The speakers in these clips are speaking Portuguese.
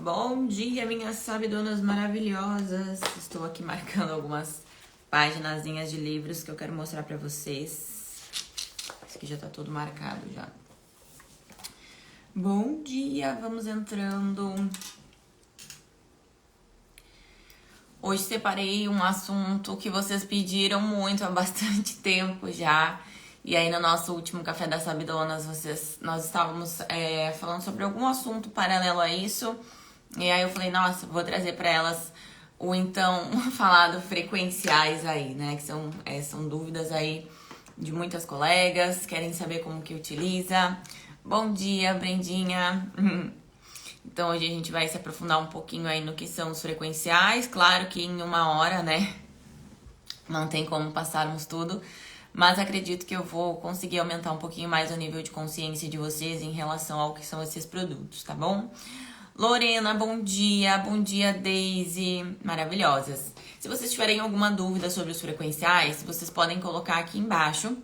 Bom dia, minhas sabidonas maravilhosas. Estou aqui marcando algumas paginazinhas de livros que eu quero mostrar pra vocês. Esse aqui já tá todo marcado já. Bom dia, vamos entrando. Hoje separei um assunto que vocês pediram muito há bastante tempo já. E aí no nosso último Café das Sabidonas, nós estávamos falando sobre algum assunto paralelo a isso. E aí eu falei, nossa, vou trazer para elas o então falado frequenciais aí, né? Que são dúvidas aí de muitas colegas, querem saber como que utiliza. Bom dia, Brendinha. Então hoje a gente vai se aprofundar um pouquinho aí no que são os frequenciais. Claro que em uma hora, né? Não tem como passarmos tudo. Mas acredito que eu vou conseguir aumentar um pouquinho mais o nível de consciência de vocês em relação ao que são esses produtos, tá bom? Lorena, bom dia. Bom dia, Daisy. Maravilhosas. Se vocês tiverem alguma dúvida sobre os frequenciais, vocês podem colocar aqui embaixo,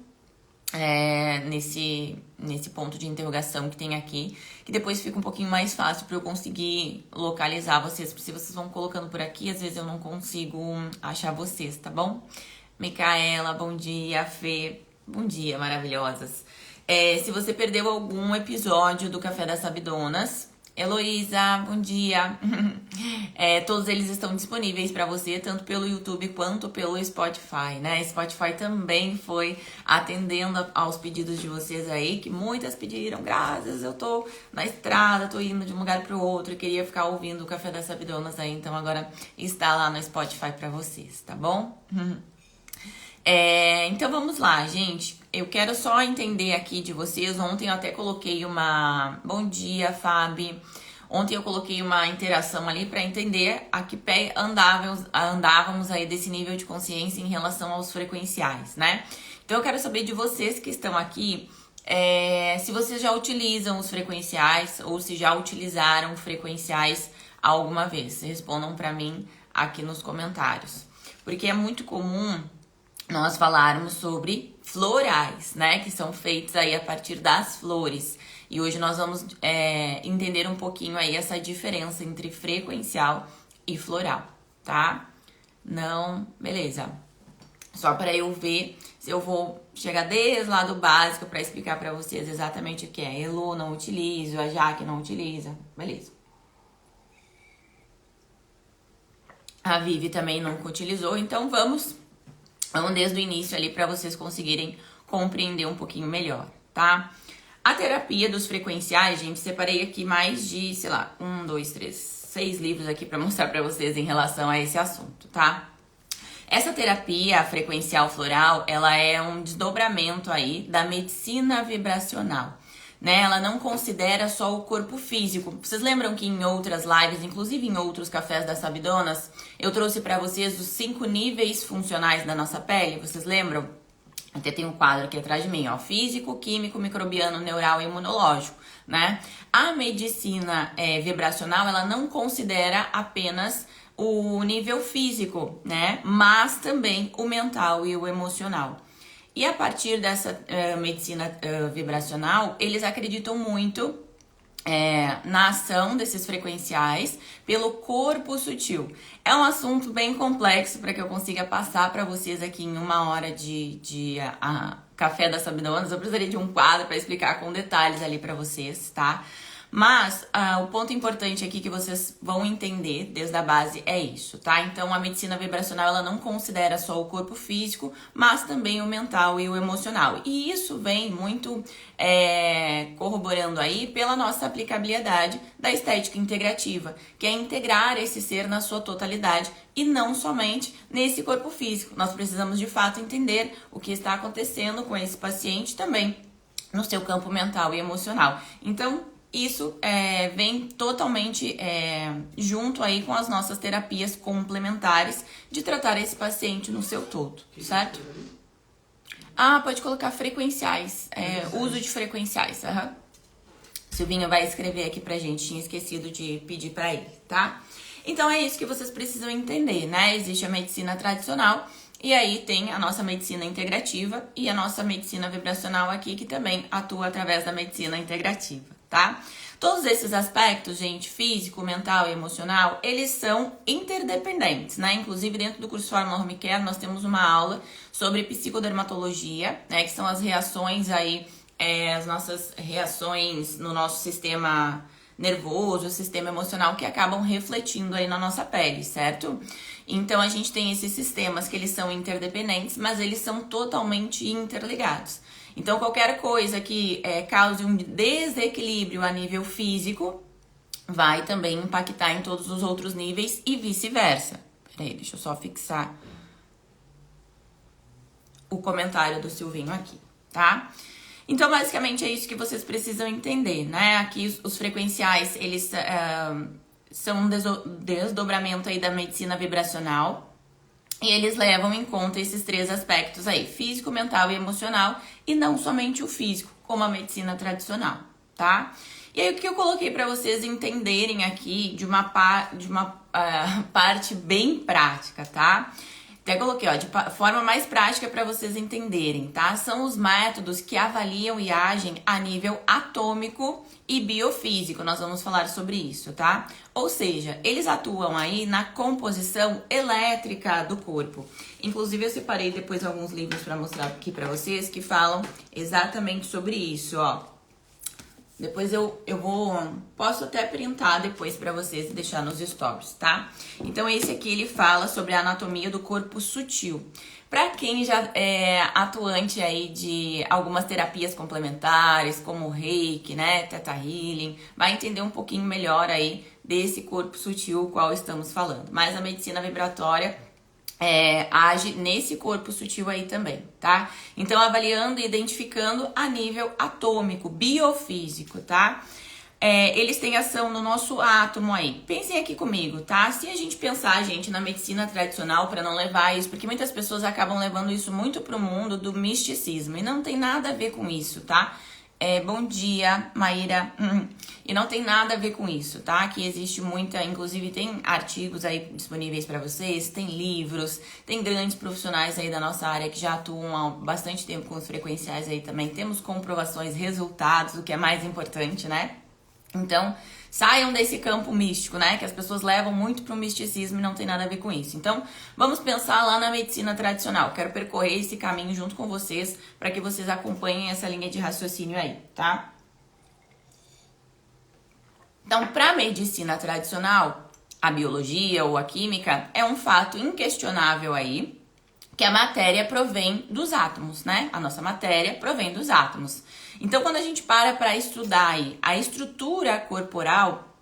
nesse ponto de interrogação que tem aqui, que depois fica um pouquinho mais fácil para eu conseguir localizar vocês, porque se vocês vão colocando por aqui, às vezes eu não consigo achar vocês, tá bom? Micaela, bom dia. Fê, bom dia, maravilhosas. Se você perdeu algum episódio do Café das Sabidonas, Heloísa, bom dia. Todos eles estão disponíveis para você, tanto pelo YouTube quanto pelo Spotify, né? Spotify também foi atendendo aos pedidos de vocês aí, que muitas pediram, graças, eu tô na estrada, tô indo de um lugar pro outro, queria ficar ouvindo o Café das Sabidonas aí, então agora está lá no Spotify para vocês, tá bom? Então vamos lá, gente. Eu quero só entender aqui de vocês. Ontem eu até coloquei uma... Bom dia, Fábio. Ontem eu coloquei uma interação ali para entender a que pé andávamos aí desse nível de consciência em relação aos frequenciais, né? Então eu quero saber de vocês que estão aqui, se vocês já utilizam os frequenciais ou se já utilizaram frequenciais alguma vez. Respondam para mim aqui nos comentários. Porque é muito comum nós falarmos sobre florais, né? Que são feitos aí a partir das flores. E hoje nós vamos entender um pouquinho aí essa diferença entre frequencial e floral, tá? Não, beleza. Só para eu ver se eu vou chegar desde lá do básico para explicar para vocês exatamente o que é. Elo não utilizo, a Jaque não utiliza, beleza. A Vivi também nunca utilizou, então vamos desde o início ali para vocês conseguirem compreender um pouquinho melhor, tá? A terapia dos frequenciais, gente, separei aqui mais de, sei lá, 1, 2, 3, 6 livros aqui para mostrar para vocês em relação a esse assunto, tá? Essa terapia frequencial floral, ela é um desdobramento aí da medicina vibracional, né? Ela não considera só o corpo físico. Vocês lembram que em outras lives, inclusive em outros cafés das Sabidonas, eu trouxe para vocês os 5 níveis funcionais da nossa pele? Vocês lembram? Até tem um quadro aqui atrás de mim, ó. Físico, químico, microbiano, neural e imunológico, né? A medicina vibracional, ela não considera apenas o nível físico, né? Mas também o mental e o emocional. E a partir dessa medicina vibracional, eles acreditam muito na ação desses frequenciais pelo corpo sutil. É um assunto bem complexo para que eu consiga passar para vocês aqui em uma hora de Café das Sabidonas. Eu precisaria de um quadro para explicar com detalhes ali para vocês, tá? Mas o ponto importante aqui que vocês vão entender desde a base é isso, tá? Então a medicina vibracional, ela não considera só o corpo físico, mas também o mental e o emocional. E isso vem muito corroborando aí pela nossa aplicabilidade da estética integrativa, que é integrar esse ser na sua totalidade e não somente nesse corpo físico. Nós precisamos de fato entender o que está acontecendo com esse paciente também no seu campo mental e emocional. Então, isso vem totalmente junto aí com as nossas terapias complementares de tratar esse paciente no seu todo, certo? Pode colocar frequenciais, uso de frequenciais. Silvinha vai escrever aqui pra gente, tinha esquecido de pedir pra ele, tá? Então é isso que vocês precisam entender, né? Existe a medicina tradicional e aí tem a nossa medicina integrativa e a nossa medicina vibracional aqui, que também atua através da medicina integrativa. tá? Todos esses aspectos, gente, físico, mental e emocional, eles são interdependentes, né? Inclusive, dentro do curso Fórmula Home Care, nós temos uma aula sobre psicodermatologia, né? Que são as reações aí, as nossas reações no nosso sistema nervoso, sistema emocional, que acabam refletindo aí na nossa pele, certo? Então, a gente tem esses sistemas que eles são interdependentes, mas eles são totalmente interligados. Então, qualquer coisa que cause um desequilíbrio a nível físico vai também impactar em todos os outros níveis e vice-versa. Peraí, deixa eu só fixar o comentário do Silvinho aqui, tá? Então, basicamente, é isso que vocês precisam entender, né? Aqui, os frequenciais, eles são um desdobramento aí da medicina vibracional. E eles levam em conta esses três aspectos aí, físico, mental e emocional, e não somente o físico, como a medicina tradicional, tá? E aí o que eu coloquei para vocês entenderem aqui de uma parte bem prática, tá? Até coloquei, ó, de forma mais prática para vocês entenderem, tá? São os métodos que avaliam e agem a nível atômico e biofísico. Nós vamos falar sobre isso, tá? Ou seja, eles atuam aí na composição elétrica do corpo. Inclusive, eu separei depois alguns livros para mostrar aqui para vocês que falam exatamente sobre isso, ó. Depois posso até printar depois pra vocês e deixar nos stories, tá? Então, esse aqui, ele fala sobre a anatomia do corpo sutil. Pra quem já é atuante aí de algumas terapias complementares, como o Reiki, né, Theta Healing, vai entender um pouquinho melhor aí desse corpo sutil, o qual estamos falando. Mas a medicina vibratória age nesse corpo sutil aí também, tá? Então, avaliando e identificando a nível atômico, biofísico, tá? Eles têm ação no nosso átomo aí. Pensem aqui comigo, tá? Se a gente pensar, gente, na medicina tradicional, para não levar isso, porque muitas pessoas acabam levando isso muito pro mundo do misticismo, e não tem nada a ver com isso, tá? Bom dia, Maíra. E não tem nada a ver com isso, tá? Que existe muita, inclusive tem artigos aí disponíveis para vocês, tem livros, tem grandes profissionais aí da nossa área que já atuam há bastante tempo com os frequenciais aí também. Temos comprovações, resultados, o que é mais importante, né? Então, saiam desse campo místico, né? Que as pessoas levam muito pro misticismo e não tem nada a ver com isso. Então, vamos pensar lá na medicina tradicional. Quero percorrer esse caminho junto com vocês para que vocês acompanhem essa linha de raciocínio aí, tá? Então, para a medicina tradicional, a biologia ou a química é um fato inquestionável aí que a matéria provém dos átomos, né? A nossa matéria provém dos átomos. Então, quando a gente para estudar aí a estrutura corporal,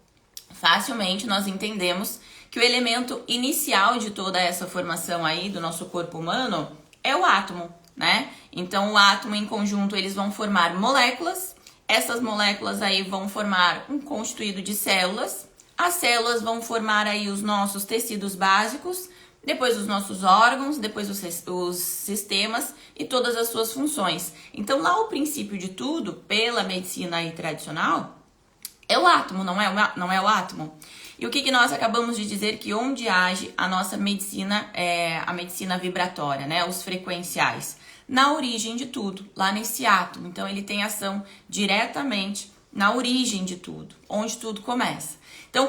facilmente nós entendemos que o elemento inicial de toda essa formação aí do nosso corpo humano é o átomo, né? Então, o átomo em conjunto, eles vão formar moléculas. Essas moléculas aí vão formar um constituído de células. As células vão formar aí os nossos tecidos básicos, depois os nossos órgãos, depois os sistemas e todas as suas funções. Então, lá o princípio de tudo, pela medicina aí tradicional, é o átomo, não é o átomo? E o que nós acabamos de dizer que onde age a nossa medicina, a medicina vibratória, né? Os frequenciais. Na origem de tudo, lá nesse átomo. Então, ele tem ação diretamente na origem de tudo, onde tudo começa. Então,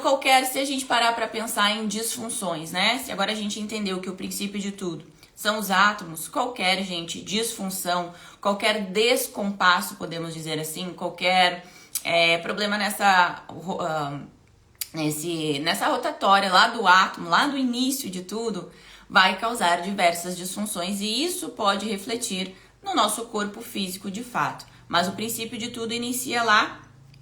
se a gente parar para pensar em disfunções, né? Se agora a gente entendeu que o princípio de tudo são os átomos, qualquer, gente, disfunção, qualquer descompasso, podemos dizer assim, qualquer problema nessa rotatória lá do átomo, lá do início de tudo, vai causar diversas disfunções e isso pode refletir no nosso corpo físico de fato. Mas o princípio de tudo inicia lá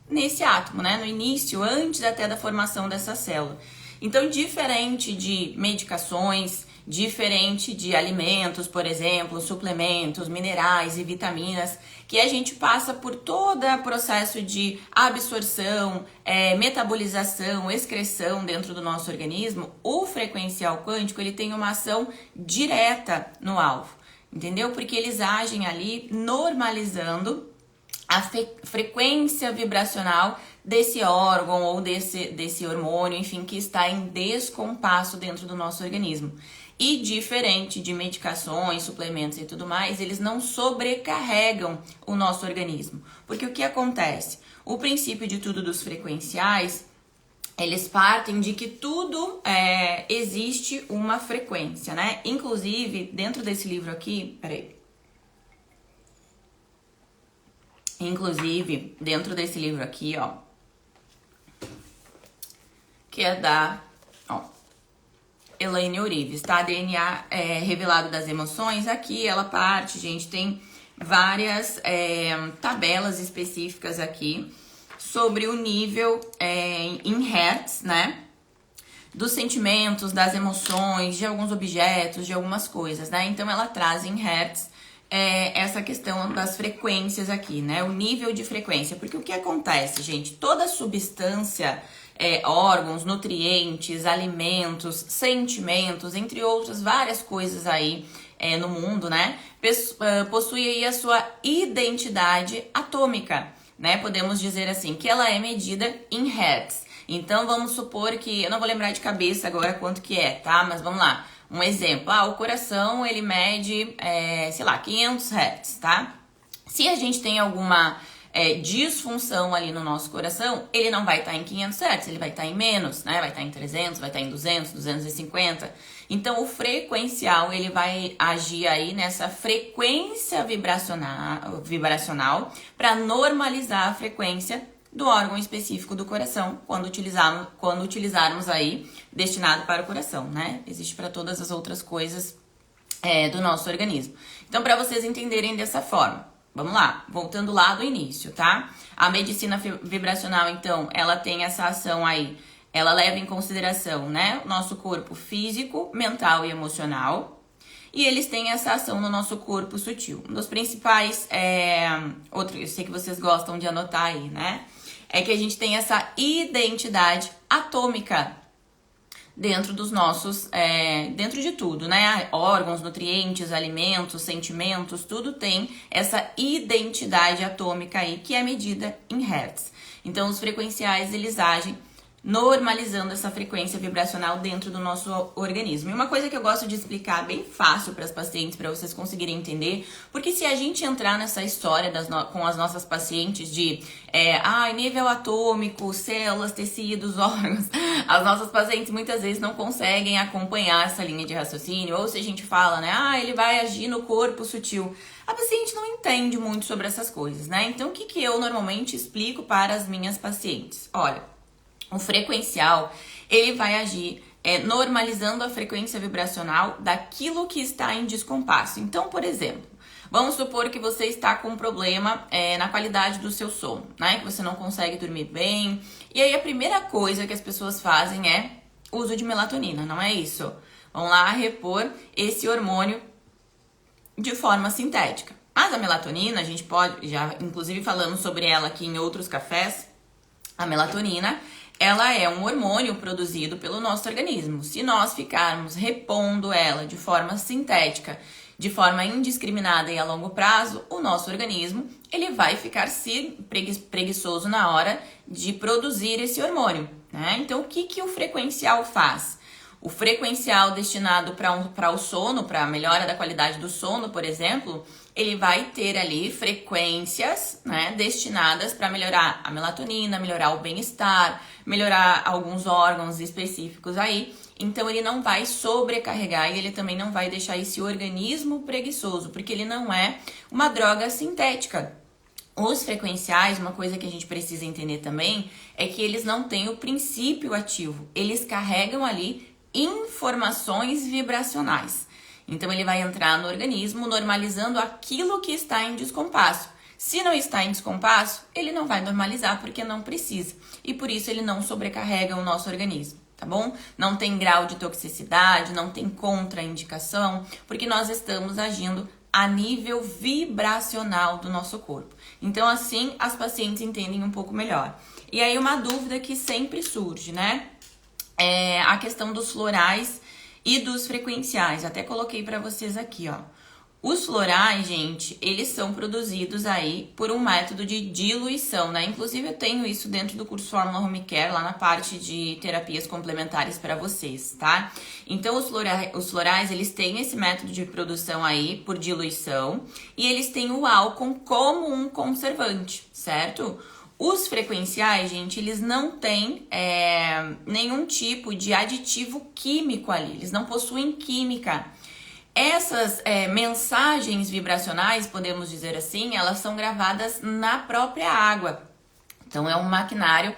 nesse átomo, né? No início, antes até da formação dessa célula. Então, diferente de medicações, diferente de alimentos, por exemplo, suplementos, minerais e vitaminas, que a gente passa por todo o processo de absorção, metabolização, excreção dentro do nosso organismo, o frequencial quântico, ele tem uma ação direta no alvo, entendeu? Porque eles agem ali normalizando a frequência vibracional desse órgão ou desse hormônio, enfim, que está em descompasso dentro do nosso organismo. E diferente de medicações, suplementos e tudo mais, eles não sobrecarregam o nosso organismo. Porque o que acontece? O princípio de tudo dos frequenciais, eles partem de que tudo existe uma frequência, né? Inclusive, dentro desse livro aqui, ó, que é da Elaine Orives, tá? DNA revelado das emoções. Aqui ela parte, gente, tem várias tabelas específicas aqui sobre o nível em hertz, né? Dos sentimentos, das emoções, de alguns objetos, de algumas coisas, né? Então ela traz em hertz essa questão das frequências aqui, né? O nível de frequência. Porque o que acontece, gente? Toda substância, órgãos, nutrientes, alimentos, sentimentos, entre outras várias coisas aí no mundo, né? Possui aí a sua identidade atômica, né? Podemos dizer assim, que ela é medida em hertz. Então, vamos supor que, eu não vou lembrar de cabeça agora quanto que é, tá? Mas vamos lá. Um exemplo, o coração, ele mede, sei lá, 500 hertz, tá? Se a gente tem alguma disfunção ali no nosso coração, ele não vai estar em 500 hertz, ele vai estar em menos, né? Vai estar em 300, vai estar em 200, 250. Então, o frequencial, ele vai agir aí nessa frequência vibracional para normalizar a frequência do órgão específico do coração, quando utilizarmos aí destinado para o coração, né? Existe para todas as outras coisas do nosso organismo. Então, para vocês entenderem dessa forma, vamos lá, voltando lá do início, tá? A medicina vibracional, então, ela tem essa ação aí, ela leva em consideração, né, o nosso corpo físico, mental e emocional, e eles têm essa ação no nosso corpo sutil. Um dos principais, eu sei que vocês gostam de anotar aí, né? É que a gente tem essa identidade atômica dentro dos nossos, dentro de tudo, né? Órgãos, nutrientes, alimentos, sentimentos, tudo tem essa identidade atômica aí que é medida em hertz. Então, os frequenciais, eles agem normalizando essa frequência vibracional dentro do nosso organismo. E uma coisa que eu gosto de explicar bem fácil para as pacientes, para vocês conseguirem entender, porque se a gente entrar nessa história com as nossas pacientes de nível atômico, células, tecidos, órgãos, as nossas pacientes muitas vezes não conseguem acompanhar essa linha de raciocínio, ou se a gente fala, né, ele vai agir no corpo sutil, a paciente não entende muito sobre essas coisas, né? Então, o que eu normalmente explico para as minhas pacientes? Olha, o frequencial, ele vai agir normalizando a frequência vibracional daquilo que está em descompasso. Então, por exemplo, vamos supor que você está com um problema na qualidade do seu sono, né? Que você não consegue dormir bem. E aí, a primeira coisa que as pessoas fazem é uso de melatonina, não é isso? Vão lá repor esse hormônio de forma sintética. Mas a melatonina, a gente pode, já inclusive falamos sobre ela aqui em outros cafés, a melatonina, ela é um hormônio produzido pelo nosso organismo. Se nós ficarmos repondo ela de forma sintética, de forma indiscriminada e a longo prazo, o nosso organismo ele vai ficar preguiçoso na hora de produzir esse hormônio, né? Então, o que o frequencial faz? O frequencial destinado para o sono, para a melhora da qualidade do sono, por exemplo, ele vai ter ali frequências, né, destinadas para melhorar a melatonina, melhorar o bem-estar, melhorar alguns órgãos específicos aí. Então, ele não vai sobrecarregar e ele também não vai deixar esse organismo preguiçoso, porque ele não é uma droga sintética. Os frequenciais, uma coisa que a gente precisa entender também, é que eles não têm o princípio ativo. Eles carregam ali informações vibracionais. Então, ele vai entrar no organismo normalizando aquilo que está em descompasso. Se não está em descompasso, ele não vai normalizar porque não precisa. E por isso ele não sobrecarrega o nosso organismo, tá bom? Não tem grau de toxicidade, não tem contraindicação, porque nós estamos agindo a nível vibracional do nosso corpo. Então, assim, as pacientes entendem um pouco melhor. E aí, uma dúvida que sempre surge, né? A questão dos florais e dos frequenciais. Até coloquei para vocês aqui, ó. Os florais, gente, eles são produzidos aí por um método de diluição, né? Inclusive eu tenho isso dentro do curso Fórmula Home Care, lá na parte de terapias complementares para vocês, tá? Então os florais, eles têm esse método de produção aí por diluição e eles têm o álcool como um conservante, certo? Os frequenciais, gente, eles não têm nenhum tipo de aditivo químico ali, eles não possuem química. Essas mensagens vibracionais, podemos dizer assim, elas são gravadas na própria água. Então é um maquinário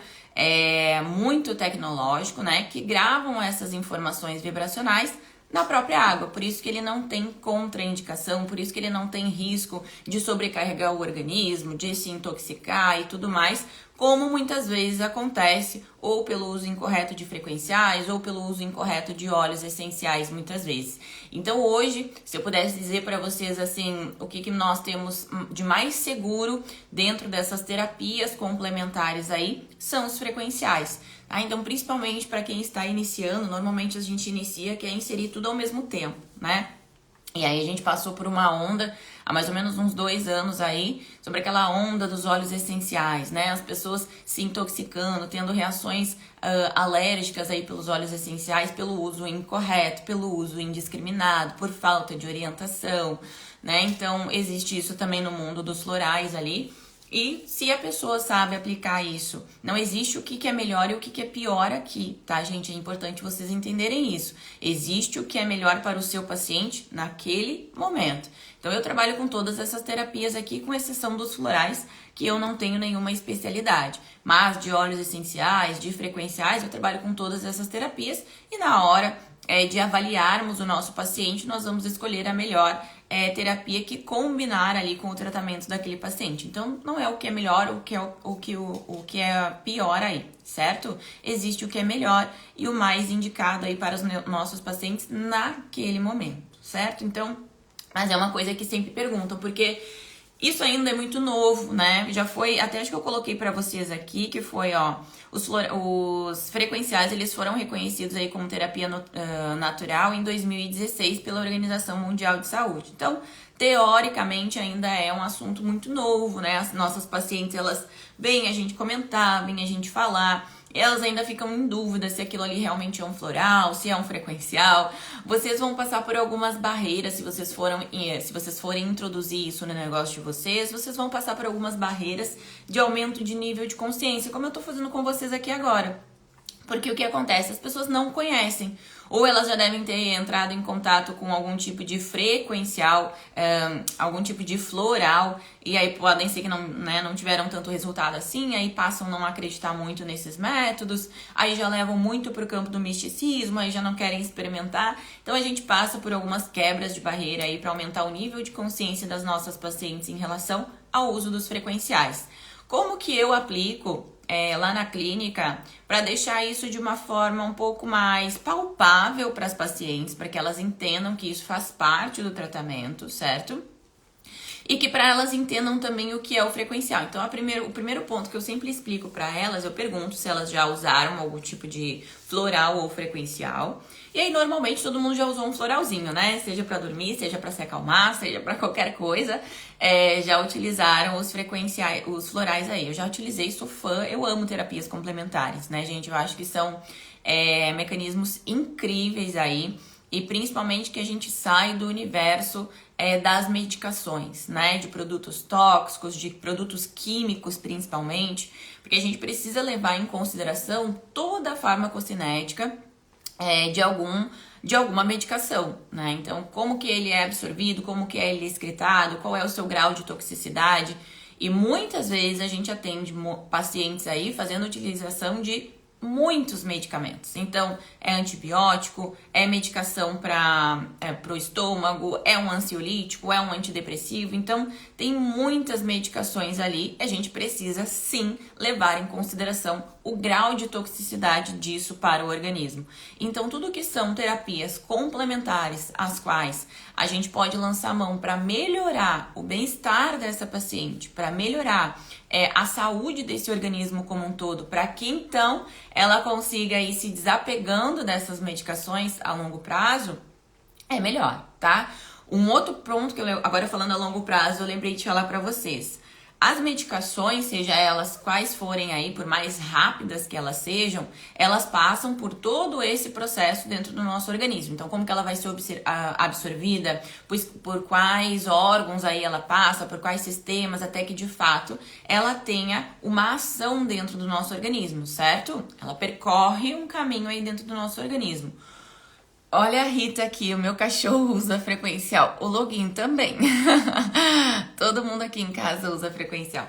muito tecnológico, né, que gravam essas informações vibracionais na própria água, por isso que ele não tem contraindicação, por isso que ele não tem risco de sobrecarregar o organismo, de se intoxicar e tudo mais, como muitas vezes acontece ou pelo uso incorreto de frequenciais ou pelo uso incorreto de óleos essenciais muitas vezes. Então hoje, se eu pudesse dizer para vocês assim, o que nós temos de mais seguro dentro dessas terapias complementares aí, são os frequenciais. Então, principalmente para quem está iniciando, normalmente a gente inicia que é inserir tudo ao mesmo tempo, né? E aí a gente passou por uma onda, há mais ou menos uns 2 anos aí, sobre aquela onda dos óleos essenciais, né? As pessoas se intoxicando, tendo reações alérgicas aí pelos óleos essenciais, pelo uso incorreto, pelo uso indiscriminado, por falta de orientação, né? Então, existe isso também no mundo dos florais ali. E se a pessoa sabe aplicar isso, não existe o que é melhor e o que é pior aqui, tá, gente? É importante vocês entenderem isso. Existe o que é melhor para o seu paciente naquele momento. Então, eu trabalho com todas essas terapias aqui, com exceção dos florais, que eu não tenho nenhuma especialidade. Mas de óleos essenciais, de frequenciais, eu trabalho com todas essas terapias e na hora de avaliarmos o nosso paciente, nós vamos escolher a melhor terapia que combinar ali com o tratamento daquele paciente. Então, não é o que é melhor, o que é pior aí, certo? Existe o que é melhor e o mais indicado aí para os nossos pacientes naquele momento, certo? Então, mas é uma coisa que sempre perguntam, porque isso ainda é muito novo, né? Já foi, até acho que eu coloquei pra vocês aqui, que foi, ó, os frequenciais, eles foram reconhecidos aí como terapia natural em 2016 pela Organização Mundial de Saúde. Então, teoricamente, ainda é um assunto muito novo, né? As nossas pacientes, elas vêm a gente comentar, vêm a gente falar, elas ainda ficam em dúvida se aquilo ali realmente é um floral, se é um frequencial. Vocês vão passar por algumas barreiras se vocês forem introduzir isso no negócio de vocês vão passar por algumas barreiras de aumento de nível de consciência, como eu tô fazendo com vocês aqui agora. Porque o que acontece? As pessoas não conhecem. Ou elas já devem ter entrado em contato com algum tipo de frequencial, algum tipo de floral, e aí podem ser que não tiveram tanto resultado assim, aí passam a não acreditar muito nesses métodos, aí já levam muito para o campo do misticismo, aí já não querem experimentar. Então a gente passa por algumas quebras de barreira aí para aumentar o nível de consciência das nossas pacientes em relação ao uso dos frequenciais. Como que eu aplico lá na clínica para deixar isso de uma forma um pouco mais palpável para as pacientes, para que elas entendam que isso faz parte do tratamento, certo? E que para elas entendam também o que é o frequencial. Então, o primeiro ponto que eu sempre explico para elas, eu pergunto se elas já usaram algum tipo de floral ou frequencial. E aí, normalmente, todo mundo já usou um floralzinho, né? Seja para dormir, seja para se acalmar, seja para qualquer coisa. Já utilizaram os frequenciais, os florais aí. Eu já utilizei, sou fã, eu amo terapias complementares, né, gente? Eu acho que são mecanismos incríveis aí. E principalmente que a gente sai do universo das medicações, né? De produtos tóxicos, de produtos químicos principalmente, porque a gente precisa levar em consideração toda a farmacocinética de alguma medicação, né? Então, como que ele é absorvido, como que ele é excretado, qual é o seu grau de toxicidade. E muitas vezes a gente atende pacientes aí fazendo utilização de muitos medicamentos. Então, é antibiótico, é medicação para o estômago, é um ansiolítico, é um antidepressivo. Então, tem muitas medicações ali. A gente precisa, sim, levar em consideração o grau de toxicidade disso para o organismo. Então, tudo que são terapias complementares, as quais a gente pode lançar mão para melhorar o bem-estar dessa paciente, para melhorar a saúde desse organismo como um todo, para que então ela consiga ir se desapegando dessas medicações a longo prazo, é melhor, tá? Um outro ponto que agora falando a longo prazo, eu lembrei de falar para vocês. As medicações, seja elas quais forem aí, por mais rápidas que elas sejam, elas passam por todo esse processo dentro do nosso organismo. Então, como que ela vai ser absorvida, por quais órgãos aí ela passa, por quais sistemas, até que de fato ela tenha uma ação dentro do nosso organismo, certo? Ela percorre um caminho aí dentro do nosso organismo. Olha a Rita aqui, o meu cachorro usa frequencial. O login também. Todo mundo aqui em casa usa frequencial.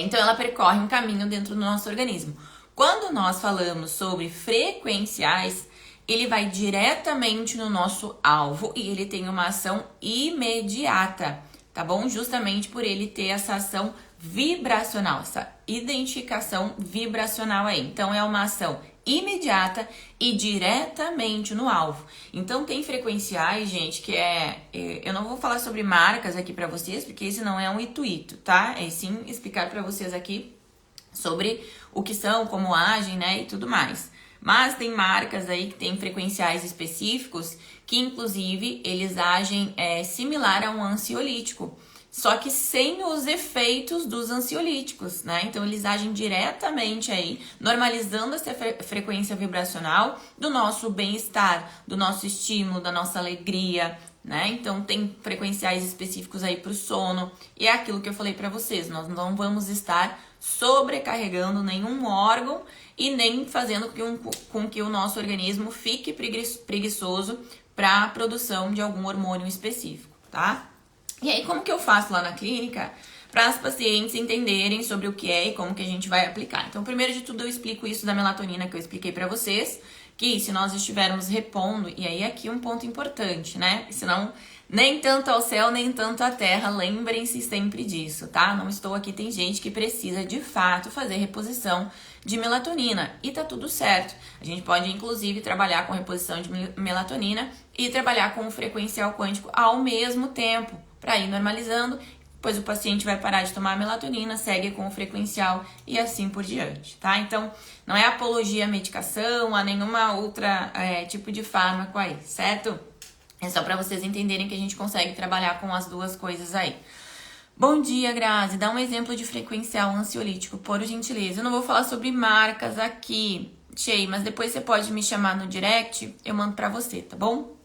Então ela percorre um caminho dentro do nosso organismo. Quando nós falamos sobre frequenciais, ele vai diretamente no nosso alvo e ele tem uma ação imediata, tá bom? Justamente por ele ter essa ação vibracional, essa identificação vibracional aí. Então é uma ação imediata e diretamente no alvo. Então tem frequenciais, gente, que eu não vou falar sobre marcas aqui para vocês, porque esse não é um intuito, tá? É sim explicar para vocês aqui sobre o que são, como agem, né, e tudo mais. Mas tem marcas aí que tem frequenciais específicos que inclusive eles agem similar a um ansiolítico, só que sem os efeitos dos ansiolíticos, né? Então eles agem diretamente aí, normalizando essa frequência vibracional do nosso bem-estar, do nosso estímulo, da nossa alegria, né? Então tem frequenciais específicos aí para o sono, e é aquilo que eu falei para vocês, nós não vamos estar sobrecarregando nenhum órgão e nem fazendo com que o nosso organismo fique preguiçoso para a produção de algum hormônio específico, tá? E aí, como que eu faço lá na clínica para as pacientes entenderem sobre o que é e como que a gente vai aplicar? Então, primeiro de tudo, eu explico isso da melatonina que eu expliquei para vocês, que se nós estivermos repondo, e aí aqui um ponto importante, né? Senão, nem tanto ao céu, nem tanto à terra, lembrem-se sempre disso, tá? Não estou aqui, tem gente que precisa de fato fazer reposição de melatonina e tá tudo certo. A gente pode inclusive trabalhar com reposição de melatonina e trabalhar com o frequencial quântico ao mesmo tempo, para ir normalizando, depois o paciente vai parar de tomar a melatonina, segue com o frequencial e assim por diante, tá? Então, não é apologia à medicação, a nenhuma outra tipo de fármaco aí, certo? É só para vocês entenderem que a gente consegue trabalhar com as duas coisas aí. Bom dia, Grazi. Dá um exemplo de frequencial ansiolítico, por gentileza. Eu não vou falar sobre marcas aqui, Shei, mas depois você pode me chamar no direct, eu mando para você, tá bom?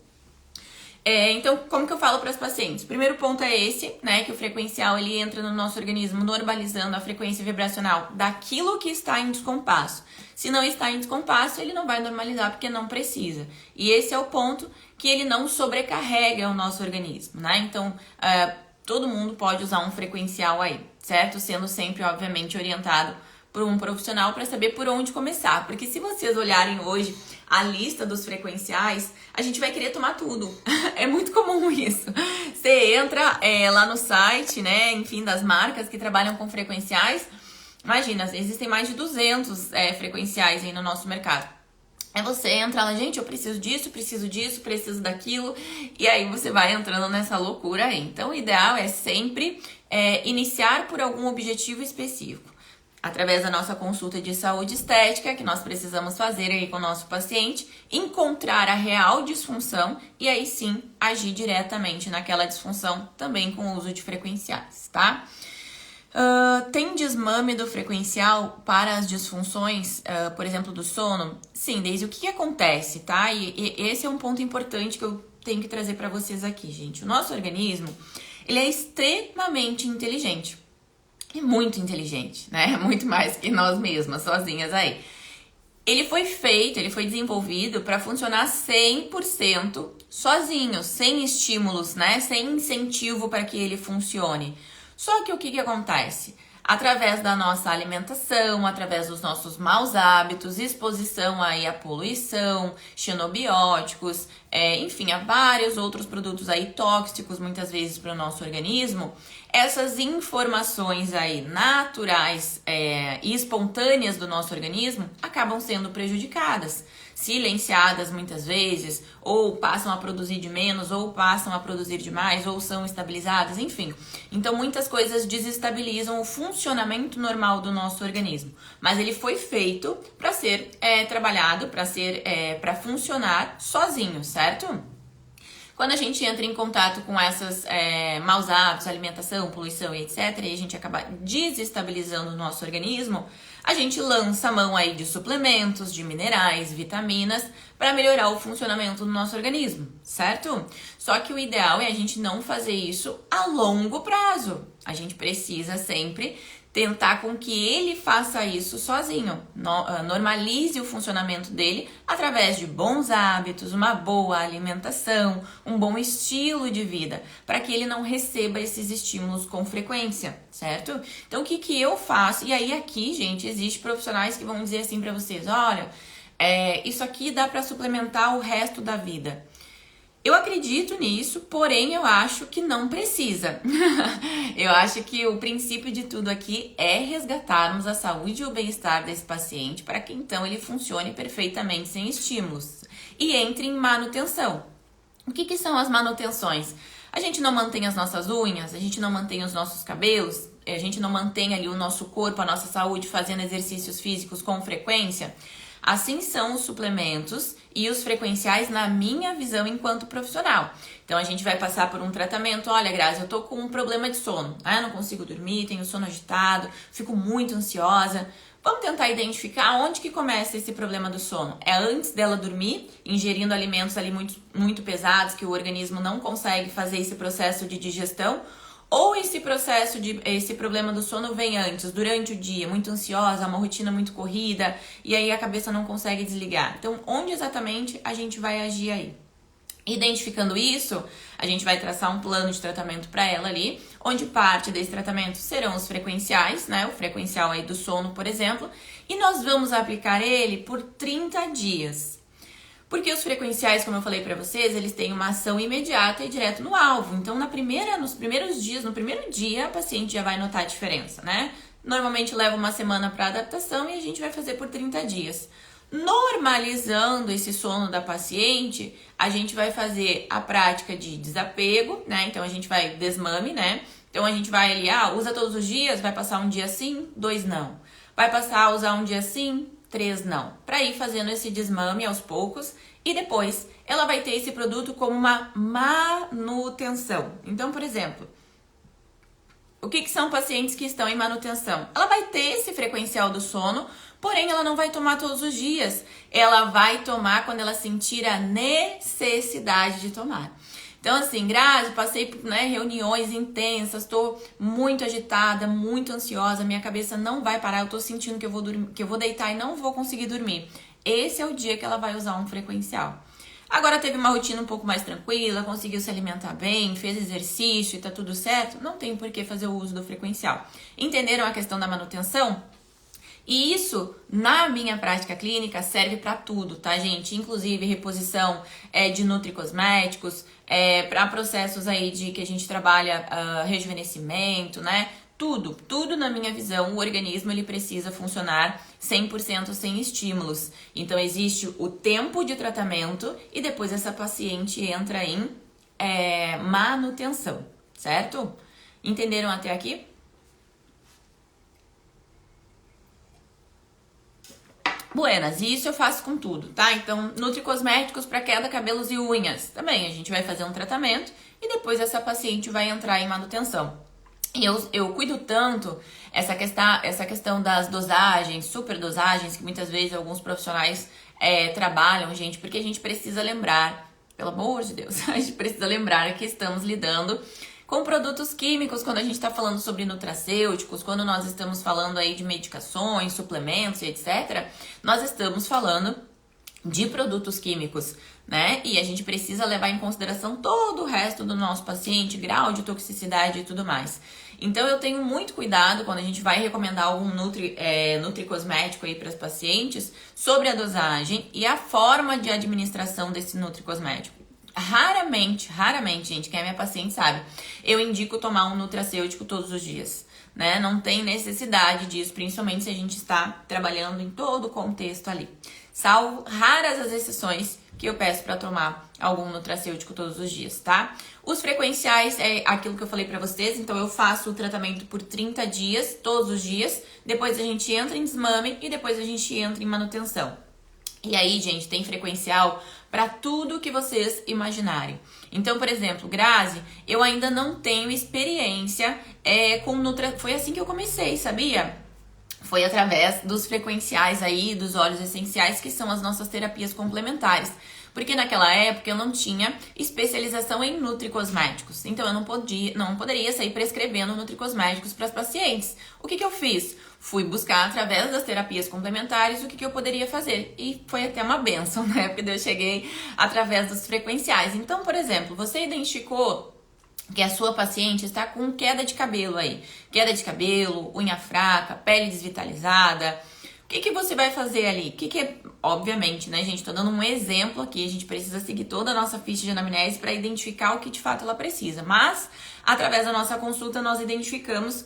Então, como que eu falo para as pacientes? Primeiro ponto é esse, né? Que o frequencial ele entra no nosso organismo normalizando a frequência vibracional daquilo que está em descompasso. Se não está em descompasso, ele não vai normalizar porque não precisa. E esse é o ponto que ele não sobrecarrega o nosso organismo, né? Então, todo mundo pode usar um frequencial aí, certo? Sendo sempre, obviamente, orientado por um profissional para saber por onde começar. Porque se vocês olharem hoje a lista dos frequenciais, a gente vai querer tomar tudo. É muito comum isso. Você entra lá no site, né, enfim, das marcas que trabalham com frequenciais. Imagina, existem mais de 200 frequenciais aí no nosso mercado. Aí você entra lá, gente, eu preciso disso, preciso daquilo. E aí você vai entrando nessa loucura aí. Então o ideal é sempre iniciar por algum objetivo específico. Através da nossa consulta de saúde estética, que nós precisamos fazer aí com o nosso paciente, encontrar a real disfunção e aí sim agir diretamente naquela disfunção também com o uso de frequenciais, tá? Tem desmame do frequencial para as disfunções, por exemplo, do sono? Sim, desde o que acontece, tá? E esse é um ponto importante que eu tenho que trazer para vocês aqui, gente. O nosso organismo, ele é extremamente inteligente. É muito inteligente, né? Muito mais que nós mesmas, sozinhas aí. Ele foi desenvolvido para funcionar 100% sozinho, sem estímulos, né? Sem incentivo para que ele funcione. Só que o que acontece? Através da nossa alimentação, através dos nossos maus hábitos, exposição aí à poluição, xenobióticos, enfim, a vários outros produtos aí tóxicos, muitas vezes para o nosso organismo, essas informações aí naturais e espontâneas do nosso organismo acabam sendo prejudicadas, silenciadas muitas vezes, ou passam a produzir de menos, ou passam a produzir de mais, ou são estabilizadas, enfim. Então muitas coisas desestabilizam o funcionamento normal do nosso organismo, mas ele foi feito para ser trabalhado, para funcionar sozinho, certo? Quando a gente entra em contato com essas maus hábitos, alimentação, poluição e etc, e a gente acaba desestabilizando o nosso organismo, a gente lança a mão aí de suplementos, de minerais, vitaminas, para melhorar o funcionamento do nosso organismo, certo? Só que o ideal é a gente não fazer isso a longo prazo. A gente precisa sempre tentar com que ele faça isso sozinho, normalize o funcionamento dele através de bons hábitos, uma boa alimentação, um bom estilo de vida, para que ele não receba esses estímulos com frequência, certo? Então, o que eu faço? E aí aqui, gente, existe profissionais que vão dizer assim para vocês, olha, isso aqui dá para suplementar o resto da vida. Eu acredito nisso, porém eu acho que não precisa. Eu acho que o princípio de tudo aqui é resgatarmos a saúde e o bem-estar desse paciente para que então ele funcione perfeitamente sem estímulos e entre em manutenção. O que são as manutenções? A gente não mantém as nossas unhas, a gente não mantém os nossos cabelos, a gente não mantém ali o nosso corpo, a nossa saúde fazendo exercícios físicos com frequência. Assim são os suplementos e os frequenciais na minha visão enquanto profissional. Então a gente vai passar por um tratamento, olha Grazi, eu tô com um problema de sono, não consigo dormir, tenho sono agitado, fico muito ansiosa. Vamos tentar identificar onde que começa esse problema do sono. É antes dela dormir, ingerindo alimentos ali muito pesados que o organismo não consegue fazer esse processo de digestão, ou esse problema do sono vem antes, durante o dia, muito ansiosa, uma rotina muito corrida, e aí a cabeça não consegue desligar. Então, onde exatamente a gente vai agir aí? Identificando isso, a gente vai traçar um plano de tratamento para ela ali, onde parte desse tratamento serão os frequenciais, né? O frequencial aí do sono, por exemplo, e nós vamos aplicar ele por 30 dias. Porque os frequenciais, como eu falei pra vocês, eles têm uma ação imediata e direto no alvo. Então, nos primeiros dias, no primeiro dia, a paciente já vai notar a diferença, né? Normalmente leva uma semana para adaptação e a gente vai fazer por 30 dias. Normalizando esse sono da paciente, a gente vai fazer a prática de desapego, né? Então, a gente vai desmame, né? Então, a gente vai ali, usa todos os dias, vai passar um dia sim, 2 não. Vai passar a usar um dia sim, 3 não, para ir fazendo esse desmame aos poucos e depois ela vai ter esse produto como uma manutenção. Então, por exemplo, o que são pacientes que estão em manutenção? Ela vai ter esse frequencial do sono, porém ela não vai tomar todos os dias. Ela vai tomar quando ela sentir a necessidade de tomar. Então, assim, Grazi, passei por reuniões intensas, tô muito agitada, muito ansiosa, minha cabeça não vai parar, eu tô sentindo que eu vou deitar e não vou conseguir dormir. Esse é o dia que ela vai usar um frequencial. Agora teve uma rotina um pouco mais tranquila, conseguiu se alimentar bem, fez exercício e tá tudo certo, não tem por que fazer o uso do frequencial. Entenderam a questão da manutenção? E isso, na minha prática clínica, serve para tudo, tá, gente? Inclusive reposição de nutricosméticos, para processos aí de que a gente trabalha rejuvenescimento, né? Tudo na minha visão, o organismo ele precisa funcionar 100% sem estímulos. Então, existe o tempo de tratamento e depois essa paciente entra em manutenção, certo? Entenderam até aqui? Buenas, e isso eu faço com tudo, tá? Então, nutricosméticos para queda, cabelos e unhas. Também a gente vai fazer um tratamento e depois essa paciente vai entrar em manutenção. E eu cuido tanto essa questão das dosagens, superdosagens, que muitas vezes alguns profissionais trabalham, gente, porque a gente precisa lembrar, pelo amor de Deus, a gente precisa lembrar que estamos lidando com produtos químicos, quando a gente está falando sobre nutracêuticos, quando nós estamos falando aí de medicações, suplementos e etc., nós estamos falando de produtos químicos, né? E a gente precisa levar em consideração todo o resto do nosso paciente, grau de toxicidade e tudo mais. Então, eu tenho muito cuidado quando a gente vai recomendar algum nutricosmético aí para os pacientes sobre a dosagem e a forma de administração desse nutricosmético. Raramente, gente, quem é minha paciente sabe, eu indico tomar um nutracêutico todos os dias, né? Não tem necessidade disso, principalmente se a gente está trabalhando em todo o contexto ali. Salvo raras as exceções que eu peço para tomar algum nutracêutico todos os dias, tá? Os frequenciais é aquilo que eu falei para vocês, então eu faço o tratamento por 30 dias, todos os dias, depois a gente entra em desmame e depois a gente entra em manutenção. E aí, gente, tem frequencial para tudo que vocês imaginarem. Então, por exemplo, Grazi, eu ainda não tenho experiência com nutra... Foi assim que eu comecei, sabia? Foi através dos frequenciais aí, dos óleos essenciais, que são as nossas terapias complementares. Porque naquela época eu não tinha especialização em nutricosméticos. Então eu não poderia sair prescrevendo nutricosméticos para as pacientes. O que eu fiz? Fui buscar através das terapias complementares o que eu poderia fazer. E foi até uma benção, né? Porque eu cheguei através dos frequenciais. Então, por exemplo, você identificou que a sua paciente está com queda de cabelo aí. Queda de cabelo, unha fraca, pele desvitalizada. O que você vai fazer ali? O que é... Obviamente, né, gente? Tô dando um exemplo aqui. A gente precisa seguir toda a nossa ficha de anamnese para identificar o que de fato ela precisa. Mas, através da nossa consulta, nós identificamos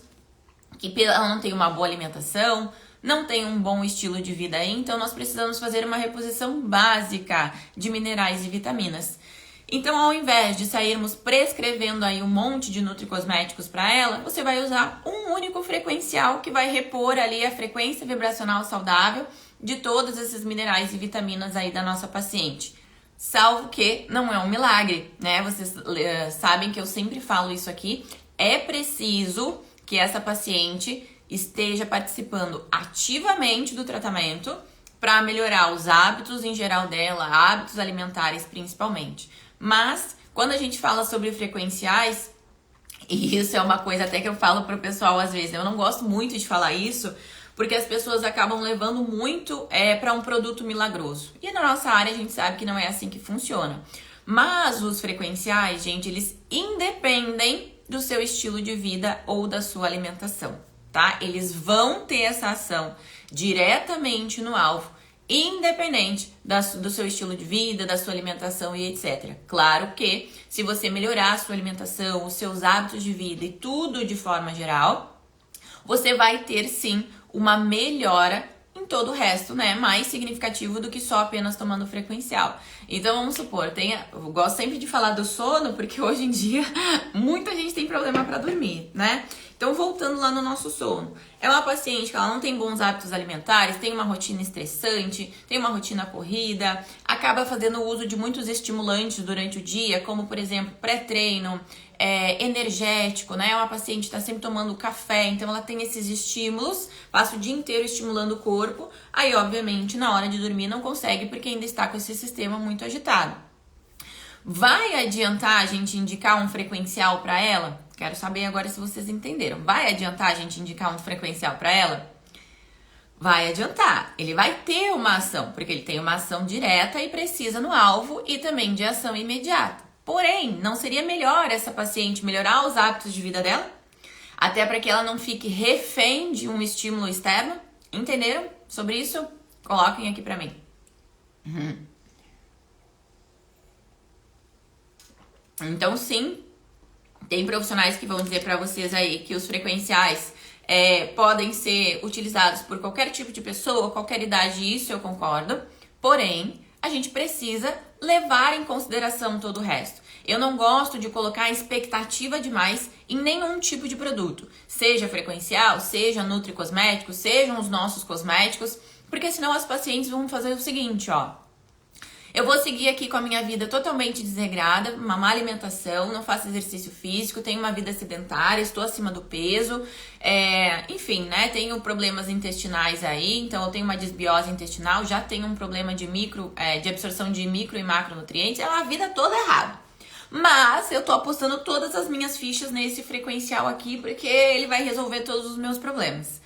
que ela não tem uma boa alimentação, não tem um bom estilo de vida aí, então nós precisamos fazer uma reposição básica de minerais e vitaminas. Então, ao invés de sairmos prescrevendo aí um monte de nutricosméticos para ela, você vai usar um único frequencial que vai repor ali a frequência vibracional saudável de todos esses minerais e vitaminas aí da nossa paciente. Salvo que não é um milagre, né? Vocês sabem que eu sempre falo isso aqui. É preciso que essa paciente esteja participando ativamente do tratamento para melhorar os hábitos em geral dela, hábitos alimentares principalmente. Mas, quando a gente fala sobre frequenciais, e isso é uma coisa até que eu falo pro pessoal às vezes, eu não gosto muito de falar isso, porque as pessoas acabam levando muito para um produto milagroso. E na nossa área a gente sabe que não é assim que funciona. Mas os frequenciais, gente, eles independem do seu estilo de vida ou da sua alimentação, tá? Eles vão ter essa ação diretamente no alvo, independente do seu estilo de vida, da sua alimentação e etc. Claro que se você melhorar a sua alimentação, os seus hábitos de vida e tudo de forma geral, você vai ter sim uma melhora em todo o resto, né? Mais significativo do que só apenas tomando frequencial. Então vamos supor, eu gosto sempre de falar do sono, porque hoje em dia muita gente tem problema para dormir, né? Então, voltando lá no nosso sono, é uma paciente que ela não tem bons hábitos alimentares, tem uma rotina estressante, tem uma rotina corrida, acaba fazendo uso de muitos estimulantes durante o dia, como, por exemplo, pré-treino, energético, né? É uma paciente que está sempre tomando café, então ela tem esses estímulos, passa o dia inteiro estimulando o corpo, aí, obviamente, na hora de dormir não consegue porque ainda está com esse sistema muito agitado. Vai adiantar a gente indicar um frequencial para ela? Quero saber agora se vocês entenderam. Vai adiantar a gente indicar um frequencial para ela? Vai adiantar. Ele vai ter uma ação, porque ele tem uma ação direta e precisa no alvo e também de ação imediata. Porém, não seria melhor essa paciente melhorar os hábitos de vida dela? Até para que ela não fique refém de um estímulo externo? Entenderam sobre isso? Coloquem aqui para mim. Então, sim, tem profissionais que vão dizer para vocês aí que os frequenciais podem ser utilizados por qualquer tipo de pessoa, qualquer idade, isso eu concordo. Porém, a gente precisa levar em consideração todo o resto. Eu não gosto de colocar expectativa demais em nenhum tipo de produto. Seja frequencial, seja nutricosmético, sejam os nossos cosméticos, porque senão as pacientes vão fazer o seguinte, ó. Eu vou seguir aqui com a minha vida totalmente desregrada, uma má alimentação, não faço exercício físico, tenho uma vida sedentária, estou acima do peso, enfim, né? Tenho problemas intestinais aí, então eu tenho uma desbiose intestinal, já tenho um problema de absorção de micro e macronutrientes, é uma vida toda errada. Mas eu tô apostando todas as minhas fichas nesse frequencial aqui, porque ele vai resolver todos os meus problemas.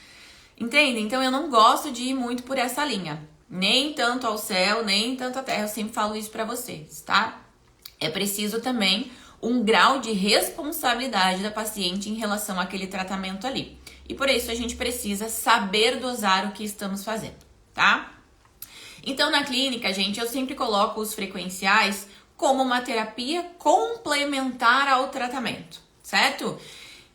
Entende? Então eu não gosto de ir muito por essa linha. Nem tanto ao céu, nem tanto à terra. Eu sempre falo isso pra vocês, tá? É preciso também um grau de responsabilidade da paciente em relação àquele tratamento ali. E por isso a gente precisa saber dosar o que estamos fazendo, tá? Então na clínica, gente, eu sempre coloco os frequenciais como uma terapia complementar ao tratamento, certo?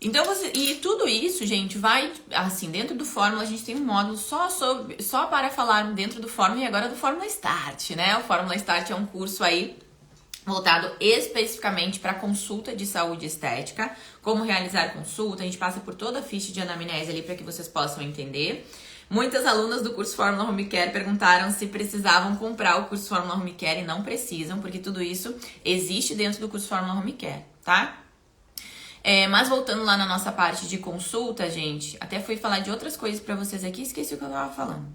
Então, e tudo isso, gente, vai, assim, dentro do Fórmula, a gente tem um módulo só para falar dentro do Fórmula e agora do Fórmula Start, né? O Fórmula Start é um curso aí voltado especificamente para consulta de saúde estética, como realizar consulta, a gente passa por toda a ficha de anamnese ali para que vocês possam entender. Muitas alunas do curso Fórmula Home Care perguntaram se precisavam comprar o curso Fórmula Home Care e não precisam, porque tudo isso existe dentro do curso Fórmula Home Care, tá? Mas voltando lá na nossa parte de consulta, gente, até fui falar de outras coisas pra vocês aqui, esqueci o que eu tava falando.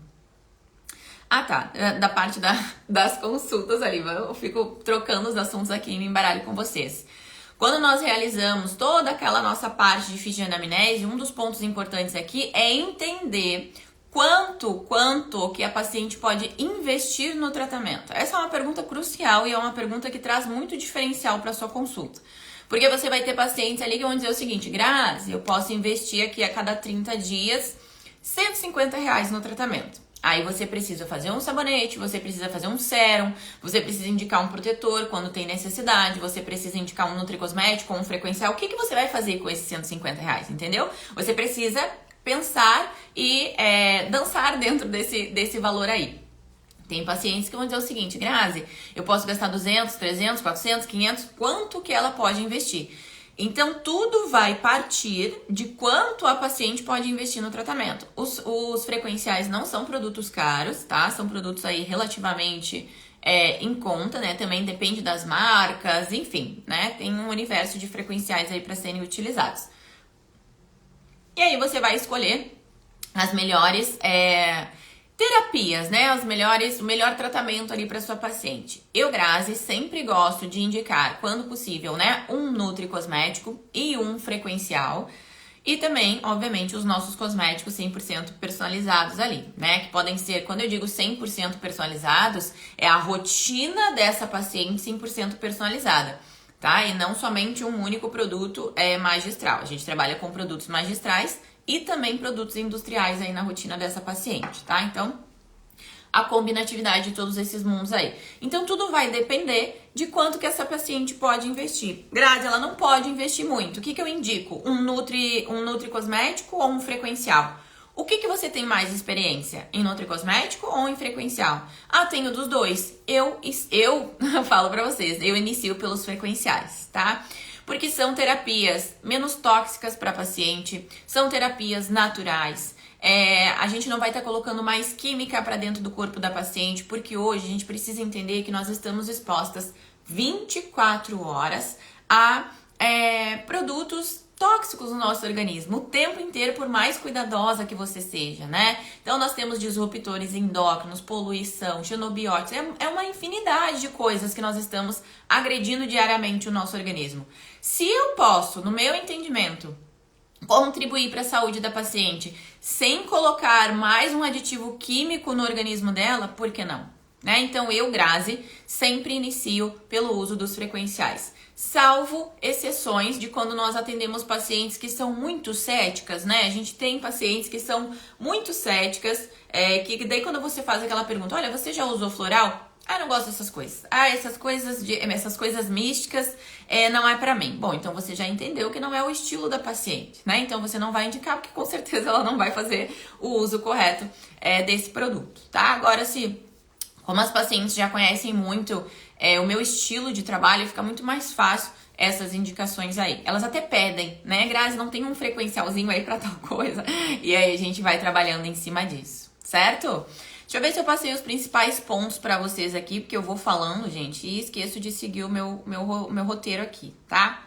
Ah, tá, da parte das consultas ali, eu fico trocando os assuntos aqui e me embaralho com vocês. Quando nós realizamos toda aquela nossa parte de ficha de anamnese, um dos pontos importantes aqui é entender quanto que a paciente pode investir no tratamento. Essa é uma pergunta crucial e é uma pergunta que traz muito diferencial para sua consulta. Porque você vai ter pacientes ali que vão dizer o seguinte: Grazi, eu posso investir aqui a cada 30 dias R$150 no tratamento. Aí você precisa fazer um sabonete, você precisa fazer um sérum, você precisa indicar um protetor quando tem necessidade, você precisa indicar um nutricosmético, um frequencial. O que você vai fazer com esses R$150, entendeu? Você precisa pensar e dançar dentro desse valor aí. Tem pacientes que vão dizer o seguinte: Grazi, eu posso gastar 200, 300, 400, 500, quanto que ela pode investir? Então, tudo vai partir de quanto a paciente pode investir no tratamento. Os frequenciais não são produtos caros, tá? São produtos aí relativamente em conta, né? Também depende das marcas, enfim, né? Tem um universo de frequenciais aí para serem utilizados. E aí você vai escolher as melhores terapias, né? O melhor tratamento ali para sua paciente. Eu, Grazi, sempre gosto de indicar, quando possível, né, um nutricosmético e um frequencial. E também, obviamente, os nossos cosméticos 100% personalizados ali, né? Que podem ser, quando eu digo 100% personalizados, é a rotina dessa paciente 100% personalizada, tá? E não somente um único produto magistral. A gente trabalha com produtos magistrais e também produtos industriais aí na rotina dessa paciente, tá? Então, a combinatividade de todos esses mundos aí. Então, tudo vai depender de quanto que essa paciente pode investir. Grazi, ela não pode investir muito. O que eu indico? Um nutricosmético ou um frequencial? O que você tem mais experiência? Em nutricosmético ou em frequencial? Ah, tenho dos dois. Eu falo pra vocês, eu inicio pelos frequenciais, tá? Porque são terapias menos tóxicas para paciente, são terapias naturais. A gente não vai estar colocando mais química para dentro do corpo da paciente, porque hoje a gente precisa entender que nós estamos expostas 24 horas a produtos tóxicos no nosso organismo, o tempo inteiro, por mais cuidadosa que você seja, né? Então, nós temos disruptores endócrinos, poluição, xenobióticos, é uma infinidade de coisas que nós estamos agredindo diariamente o nosso organismo. Se eu posso, no meu entendimento, contribuir para a saúde da paciente sem colocar mais um aditivo químico no organismo dela, por que não? Né? Então, eu, Grazi, sempre inicio pelo uso dos frequenciais. Salvo exceções de quando nós atendemos pacientes que são muito céticas, né? A gente tem pacientes que são muito céticas, que daí quando você faz aquela pergunta, olha, você já usou floral? Ah, não gosto dessas coisas. Ah, essas coisas místicas não é pra mim. Bom, então você já entendeu que não é o estilo da paciente, né? Então você não vai indicar, porque com certeza ela não vai fazer o uso correto desse produto, tá? Agora, como as pacientes já conhecem muito o meu estilo de trabalho, fica muito mais fácil essas indicações aí. Elas até pedem, né? Grazi, não tem um frequencialzinho aí pra tal coisa? E aí a gente vai trabalhando em cima disso, certo? Deixa eu ver se eu passei os principais pontos pra vocês aqui, porque eu vou falando, gente, e esqueço de seguir o meu roteiro aqui, tá?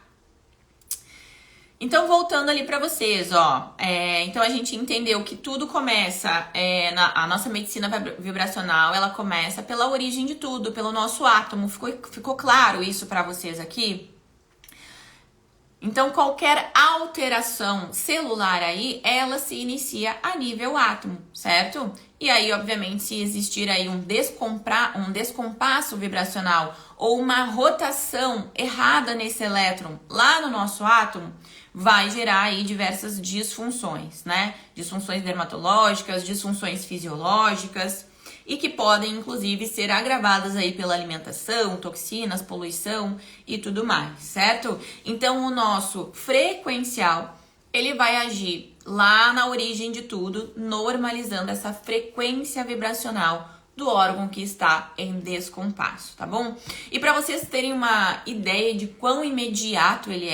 Então, voltando ali pra vocês, ó. Então, a gente entendeu que tudo começa, a nossa medicina vibracional, ela começa pela origem de tudo, pelo nosso átomo. Ficou claro isso pra vocês aqui? Então, qualquer alteração celular aí, ela se inicia a nível átomo, certo? E aí, obviamente, se existir aí um descompasso vibracional ou uma rotação errada nesse elétron lá no nosso átomo, vai gerar aí diversas disfunções, né? Disfunções dermatológicas, disfunções fisiológicas e que podem, inclusive, ser agravadas aí pela alimentação, toxinas, poluição e tudo mais, certo? Então, o nosso frequencial, ele vai agir lá na origem de tudo, normalizando essa frequência vibracional do órgão que está em descompasso, tá bom? E para vocês terem uma ideia de quão imediato ele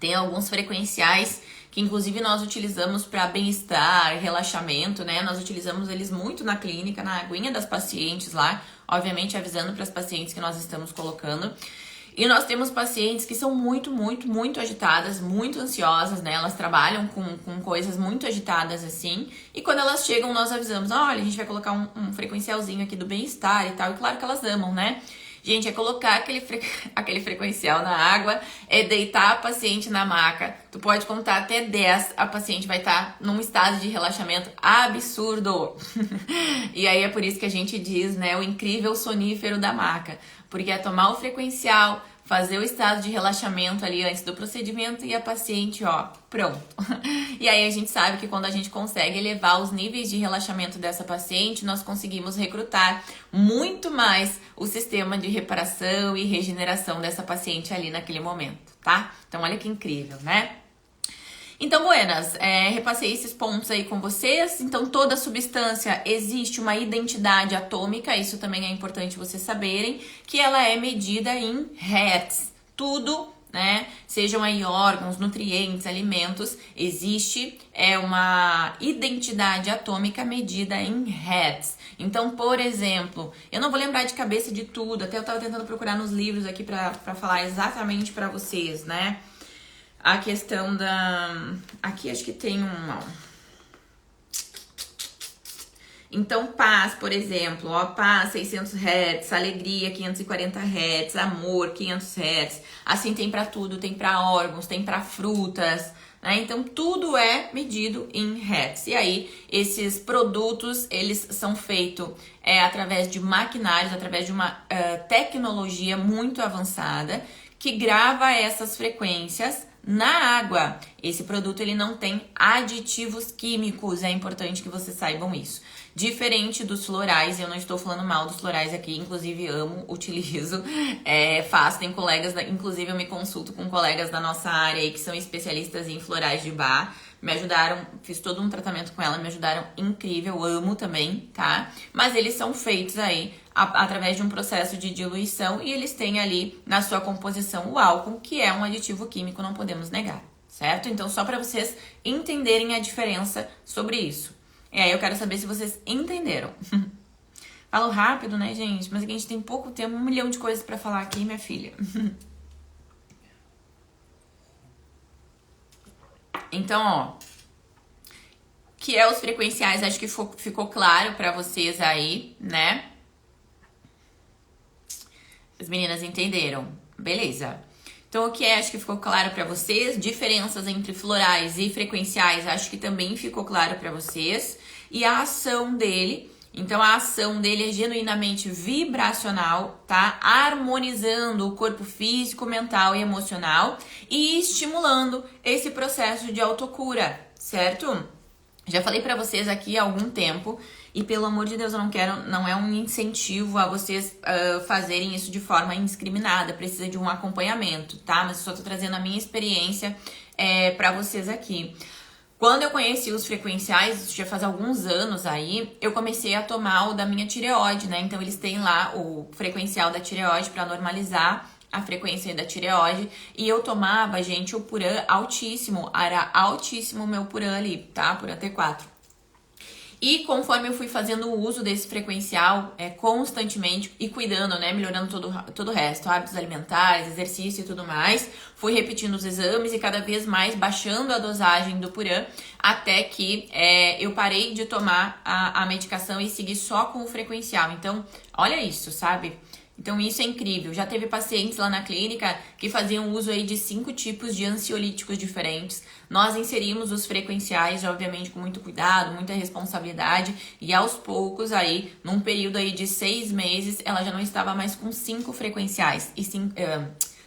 tem alguns frequenciais que inclusive nós utilizamos para bem-estar, relaxamento, né? Nós utilizamos eles muito na clínica, na aguinha das pacientes lá, obviamente avisando para as pacientes que nós estamos colocando. E nós temos pacientes que são muito agitadas, muito ansiosas, né? Elas trabalham com coisas muito agitadas assim. E quando elas chegam, nós avisamos, olha, a gente vai colocar um frequencialzinho aqui do bem-estar e tal. E claro que elas amam, né? Gente, é colocar aquele frequencial na água, é deitar a paciente na maca. Tu pode contar até 10, a paciente vai estar num estado de relaxamento absurdo. E aí é por isso que a gente diz, né, o incrível sonífero da maca. Porque é tomar o frequencial, fazer o estado de relaxamento ali antes do procedimento e a paciente, ó, pronto. E aí a gente sabe que quando a gente consegue elevar os níveis de relaxamento dessa paciente, nós conseguimos recrutar muito mais o sistema de reparação e regeneração dessa paciente ali naquele momento, tá? Então olha que incrível, né? Então, buenas, repassei esses pontos aí com vocês. Então, toda substância existe uma identidade atômica, isso também é importante vocês saberem, que ela é medida em Hertz. Tudo, né, sejam aí órgãos, nutrientes, alimentos, existe uma identidade atômica medida em Hertz. Então, por exemplo, eu não vou lembrar de cabeça de tudo, até eu tava tentando procurar nos livros aqui pra falar exatamente pra vocês, né? A questão da... Aqui acho que tem uma... Então, paz, por exemplo, ó, paz 600 Hz, alegria 540 Hz, amor 500 Hz. Assim tem para tudo, tem para órgãos, tem para frutas, né? Então, tudo é medido em Hertz. E aí, esses produtos, eles são feitos através de maquinários, através de uma tecnologia muito avançada que grava essas frequências na água. Esse produto ele não tem aditivos químicos, é importante que vocês saibam isso. Diferente dos florais, eu não estou falando mal dos florais aqui, inclusive amo, utilizo, faço, tem colegas, inclusive eu me consulto com colegas da nossa área aí que são especialistas em florais de bar, me ajudaram, fiz todo um tratamento com ela, me ajudaram incrível, amo também, tá? Mas eles são feitos aí através de um processo de diluição e eles têm ali na sua composição o álcool, que é um aditivo químico, não podemos negar, certo? Então, só para vocês entenderem a diferença sobre isso. E aí eu quero saber se vocês entenderam. Falo rápido, né, gente? Mas aqui a gente tem pouco tempo, 1 milhão de coisas para falar aqui, minha filha. Então, ó, que é os frequenciais, acho que ficou claro para vocês aí, né? As meninas entenderam. Beleza. Então, o que acho que ficou claro para vocês? Diferenças entre florais e frequenciais, acho que também ficou claro para vocês. E a ação dele, então a ação dele é genuinamente vibracional, tá? Harmonizando o corpo físico, mental e emocional e estimulando esse processo de autocura, certo? Já falei pra vocês aqui há algum tempo e pelo amor de Deus, eu não quero, não é um incentivo a vocês fazerem isso de forma indiscriminada, precisa de um acompanhamento, tá? Mas eu só tô trazendo a minha experiência pra vocês aqui. Quando eu conheci os frequenciais, já faz alguns anos aí, eu comecei a tomar o da minha tireoide, né? Então eles têm lá o frequencial da tireoide pra normalizar a frequência da tireoide, e eu tomava, gente, o Puran altíssimo, era altíssimo o meu Puran ali, tá? Puran T4. E conforme eu fui fazendo o uso desse frequencial constantemente e cuidando, né, melhorando todo o resto, hábitos alimentares, exercício e tudo mais, fui repetindo os exames e cada vez mais baixando a dosagem do Puran, até que eu parei de tomar a medicação e segui só com o frequencial. Então, olha isso, sabe? Então isso é incrível. Já teve pacientes lá na clínica que faziam uso aí de 5 tipos de ansiolíticos diferentes. Nós inserimos os frequenciais, obviamente com muito cuidado, muita responsabilidade, e aos poucos aí, num período aí de 6 meses, ela já não estava mais com 5 frequenciais, e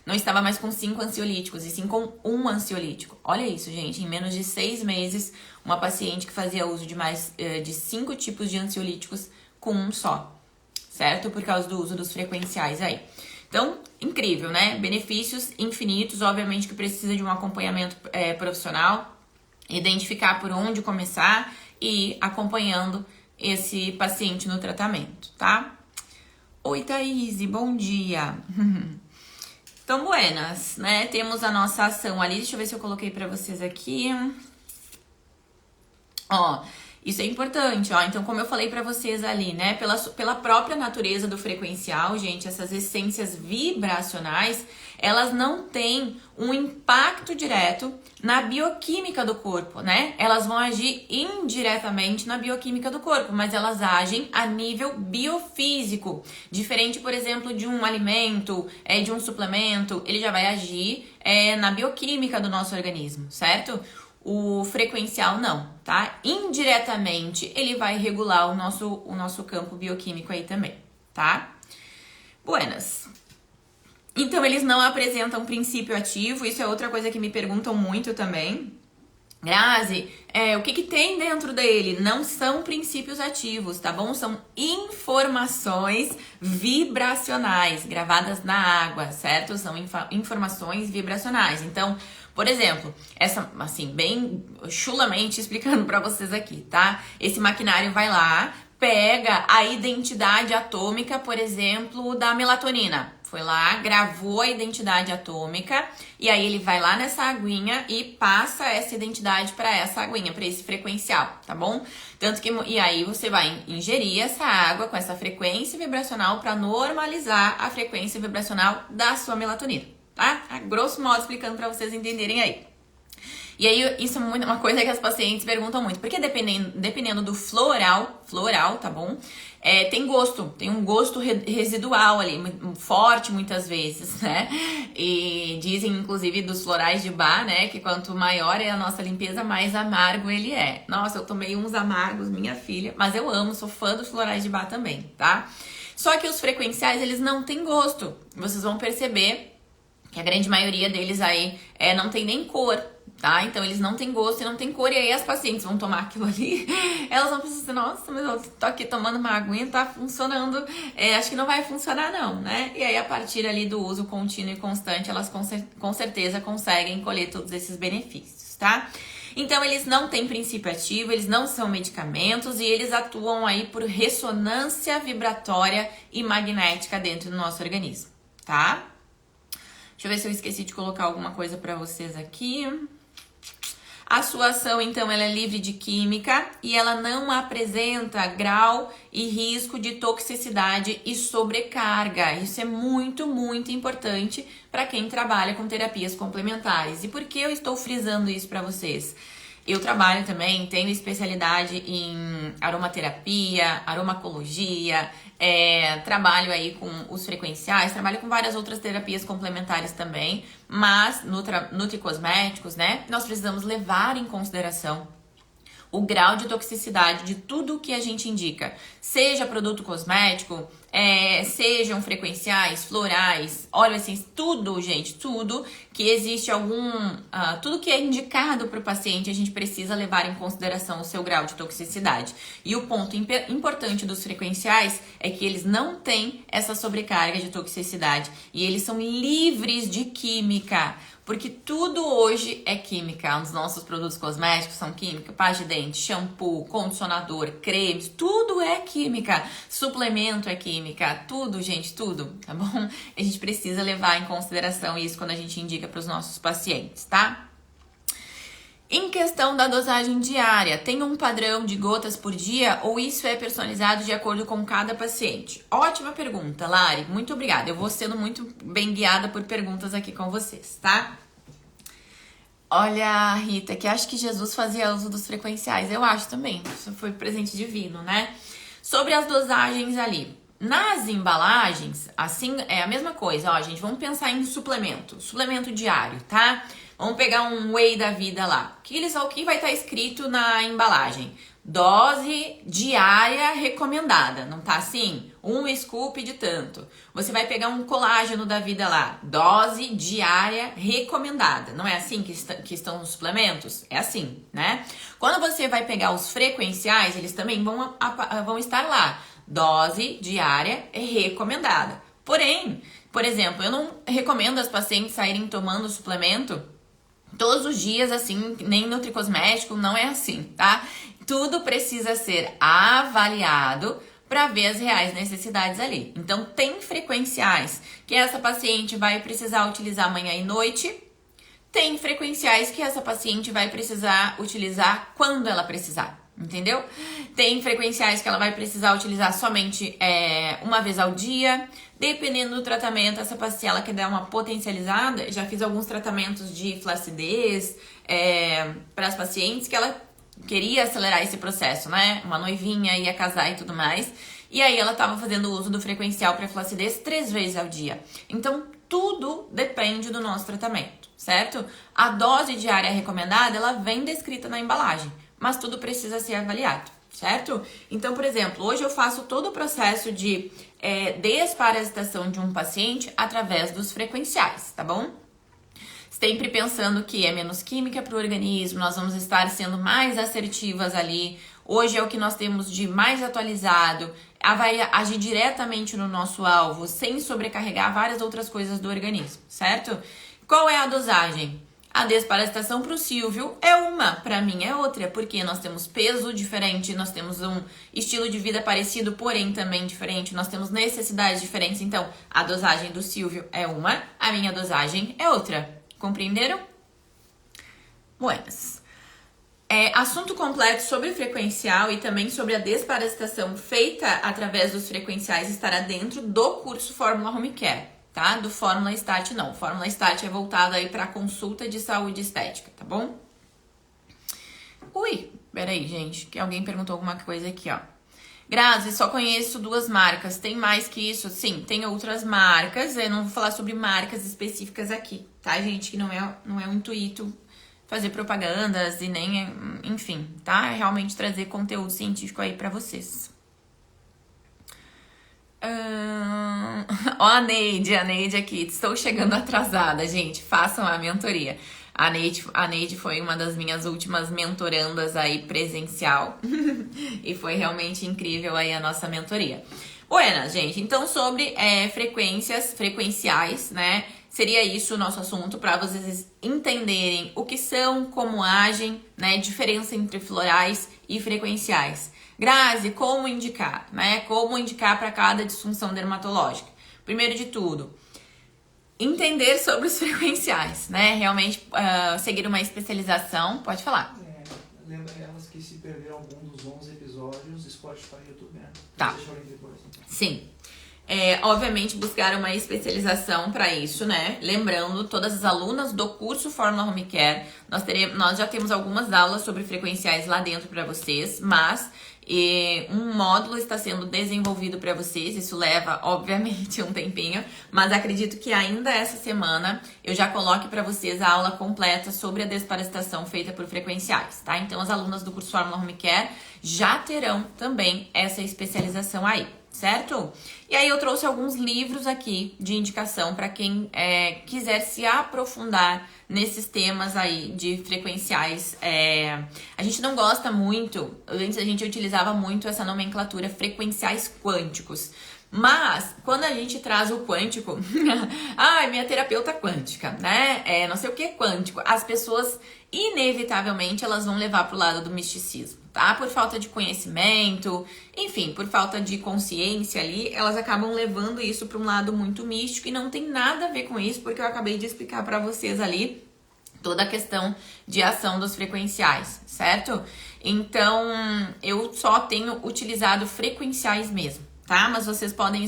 não estava mais com 5 ansiolíticos, e sim com 1 ansiolítico. Olha isso, gente, em menos de 6 meses, uma paciente que fazia uso de mais de 5 tipos de ansiolíticos com um só. Certo? Por causa do uso dos frequenciais aí. Então, incrível, né? Benefícios infinitos, obviamente que precisa de um acompanhamento profissional, identificar por onde começar e ir acompanhando esse paciente no tratamento, tá? Oi, Thaís, bom dia! Então, buenas, né? Temos a nossa ação ali. Deixa eu ver se eu coloquei pra vocês aqui. Ó, isso é importante, ó. Então, como eu falei pra vocês ali, né? Pela própria natureza do frequencial, gente, essas essências vibracionais, elas não têm um impacto direto na bioquímica do corpo, né? Elas vão agir indiretamente na bioquímica do corpo, mas elas agem a nível biofísico. Diferente, por exemplo, de um alimento, de um suplemento, ele já vai agir na bioquímica do nosso organismo, certo? O frequencial não, tá? Indiretamente, ele vai regular o nosso campo bioquímico aí também, tá? Buenas. Então, eles não apresentam princípio ativo, isso é outra coisa que me perguntam muito também. Grazi, o que tem dentro dele? Não são princípios ativos, tá bom? São informações vibracionais gravadas na água, certo? São informações vibracionais. Então, por exemplo, essa, assim, bem chulamente explicando pra vocês aqui, tá? Esse maquinário vai lá, pega a identidade atômica, por exemplo, da melatonina. Foi lá, gravou a identidade atômica e aí ele vai lá nessa aguinha e passa essa identidade para essa aguinha, para esse frequencial, tá bom? Tanto que e aí você vai ingerir essa água com essa frequência vibracional para normalizar a frequência vibracional da sua melatonina, tá? A grosso modo explicando para vocês entenderem aí. E aí, isso é uma coisa que as pacientes perguntam muito. Porque dependendo do floral, tá bom? Tem gosto, tem um gosto residual ali, forte muitas vezes, né? E dizem, inclusive, dos florais de Bach, né? Que quanto maior é a nossa limpeza, mais amargo ele é. Nossa, eu tomei uns amargos, minha filha. Mas eu amo, sou fã dos florais de Bach também, tá? Só que os frequenciais, eles não têm gosto. Vocês vão perceber que a grande maioria deles aí não tem nem cor, tá? Então, eles não têm gosto e não tem cor. E aí, as pacientes vão tomar aquilo ali, elas vão pensar assim, nossa, mas eu tô aqui tomando uma aguinha, tá funcionando. Acho que não vai funcionar não, né? E aí, a partir ali do uso contínuo e constante, elas com certeza conseguem colher todos esses benefícios, tá? Então, eles não têm princípio ativo, eles não são medicamentos e eles atuam aí por ressonância vibratória e magnética dentro do nosso organismo, tá? Deixa eu ver se eu esqueci de colocar alguma coisa pra vocês aqui. A sua ação, então, ela é livre de química e ela não apresenta grau e risco de toxicidade e sobrecarga. Isso é muito, muito importante para quem trabalha com terapias complementares. E por que eu estou frisando isso para vocês? Eu trabalho também, tenho especialidade em aromaterapia, aromacologia, trabalho aí com os frequenciais, trabalho com várias outras terapias complementares também, mas nutricosméticos, né? Nós precisamos levar em consideração o grau de toxicidade de tudo que a gente indica, seja produto cosmético, sejam frequenciais, florais, óleo essencial, tudo, gente, tudo que existe tudo que é indicado para o paciente, a gente precisa levar em consideração o seu grau de toxicidade. E o ponto importante dos frequenciais é que eles não têm essa sobrecarga de toxicidade e eles são livres de química. Porque tudo hoje é química. Os nossos produtos cosméticos são química. Pasta de dente, shampoo, condicionador, cremes, tudo é química. Suplemento é química, tudo, gente, tudo, tá bom? A gente precisa levar em consideração isso quando a gente indica para os nossos pacientes, tá? Em questão da dosagem diária, tem um padrão de gotas por dia ou isso é personalizado de acordo com cada paciente? Ótima pergunta, Lari. Muito obrigada. Eu vou sendo muito bem guiada por perguntas aqui com vocês, tá? Olha, Rita, que acho que Jesus fazia uso dos frequenciais. Eu acho também. Isso foi presente divino, né? Sobre as dosagens ali. Nas embalagens, assim, é a mesma coisa. Ó, gente, vamos pensar em suplemento. Suplemento diário, tá? Vamos pegar um whey da vida lá. O que vai estar escrito na embalagem? Dose diária recomendada. Não tá assim? Um scoop de tanto. Você vai pegar um colágeno da vida lá. Dose diária recomendada. Não é assim que estão os suplementos? É assim, né? Quando você vai pegar os frequenciais, eles também vão estar lá. Dose diária recomendada. Porém, por exemplo, eu não recomendo as pacientes saírem tomando suplemento todos os dias, assim, nem nutricosmético, não é assim, tá? Tudo precisa ser avaliado para ver as reais necessidades ali. Então, tem frequenciais que essa paciente vai precisar utilizar manhã e noite, tem frequenciais que essa paciente vai precisar utilizar quando ela precisar, entendeu? Tem frequenciais que ela vai precisar utilizar somente uma vez ao dia, dependendo do tratamento. Essa paciente, ela quer dar uma potencializada. Já fiz alguns tratamentos de flacidez para as pacientes que ela queria acelerar esse processo, né? Uma noivinha, ia casar e tudo mais. E aí ela estava fazendo uso do frequencial para flacidez 3 vezes ao dia. Então, tudo depende do nosso tratamento, certo? A dose diária recomendada, ela vem descrita na embalagem, mas tudo precisa ser avaliado, certo? Então, por exemplo, hoje eu faço todo o processo de desparasitação de um paciente através dos frequenciais, tá bom? Sempre pensando que é menos química para o organismo, nós vamos estar sendo mais assertivas ali. Hoje é o que nós temos de mais atualizado, vai agir diretamente no nosso alvo, sem sobrecarregar várias outras coisas do organismo, certo? Qual é a dosagem? A desparasitação para o Silvio é uma, para mim é outra, porque nós temos peso diferente, nós temos um estilo de vida parecido, porém também diferente, nós temos necessidades diferentes, então a dosagem do Silvio é uma, a minha dosagem é outra. Compreenderam? Buenas. Assunto completo sobre frequencial e também sobre a desparasitação feita através dos frequenciais estará dentro do curso Fórmula Home Care, tá? Do Fórmula Start não. Fórmula Start é voltado aí para consulta de saúde estética, tá bom? Ui, peraí, gente, que alguém perguntou alguma coisa aqui, ó. Grazi, só conheço 2 marcas, tem mais que isso? Sim, tem outras marcas, eu não vou falar sobre marcas específicas aqui, tá, gente? Que não é o intuito fazer propagandas e nem, enfim, tá? É realmente trazer conteúdo científico aí pra vocês. Ó, a Neide aqui, estou chegando atrasada, gente, façam a mentoria. A Neide foi uma das minhas últimas mentorandas aí presencial e foi realmente incrível aí a nossa mentoria. Buenas, gente, então sobre frequenciais, né? Seria isso o nosso assunto para vocês entenderem o que são, como agem, né? Diferença entre florais e frequenciais. Grazi, como indicar, né? Como indicar para cada disfunção dermatológica? Primeiro de tudo, entender sobre os frequenciais, né? Realmente seguir uma especialização. Pode falar. Lembra elas que se perderam algum dos 11 episódios, Spotify e YouTube, né? Tá. Deixa eu ler depois. Sim. Obviamente buscar uma especialização para isso, né? Lembrando, todas as alunas do curso Fórmula Home Care, nós já temos algumas aulas sobre frequenciais lá dentro para vocês, mas um módulo está sendo desenvolvido para vocês. Isso leva, obviamente, um tempinho, mas acredito que ainda essa semana eu já coloque para vocês a aula completa sobre a desparasitação feita por frequenciais, tá? Então, as alunas do curso Fórmula Home Care já terão também essa especialização aí, certo? E aí eu trouxe alguns livros aqui de indicação para quem quiser se aprofundar nesses temas aí de frequenciais. A gente não gosta muito, antes a gente utilizava muito essa nomenclatura frequenciais quânticos, mas quando a gente traz o quântico, minha terapeuta quântica, né? Não sei o que é quântico, as pessoas inevitavelmente elas vão levar pro lado do misticismo, tá? Por falta de conhecimento, enfim, por falta de consciência ali, elas acabam levando isso para um lado muito místico e não tem nada a ver com isso, porque eu acabei de explicar para vocês ali toda a questão de ação dos frequenciais, certo? Então, eu só tenho utilizado frequenciais mesmo, tá? Mas vocês podem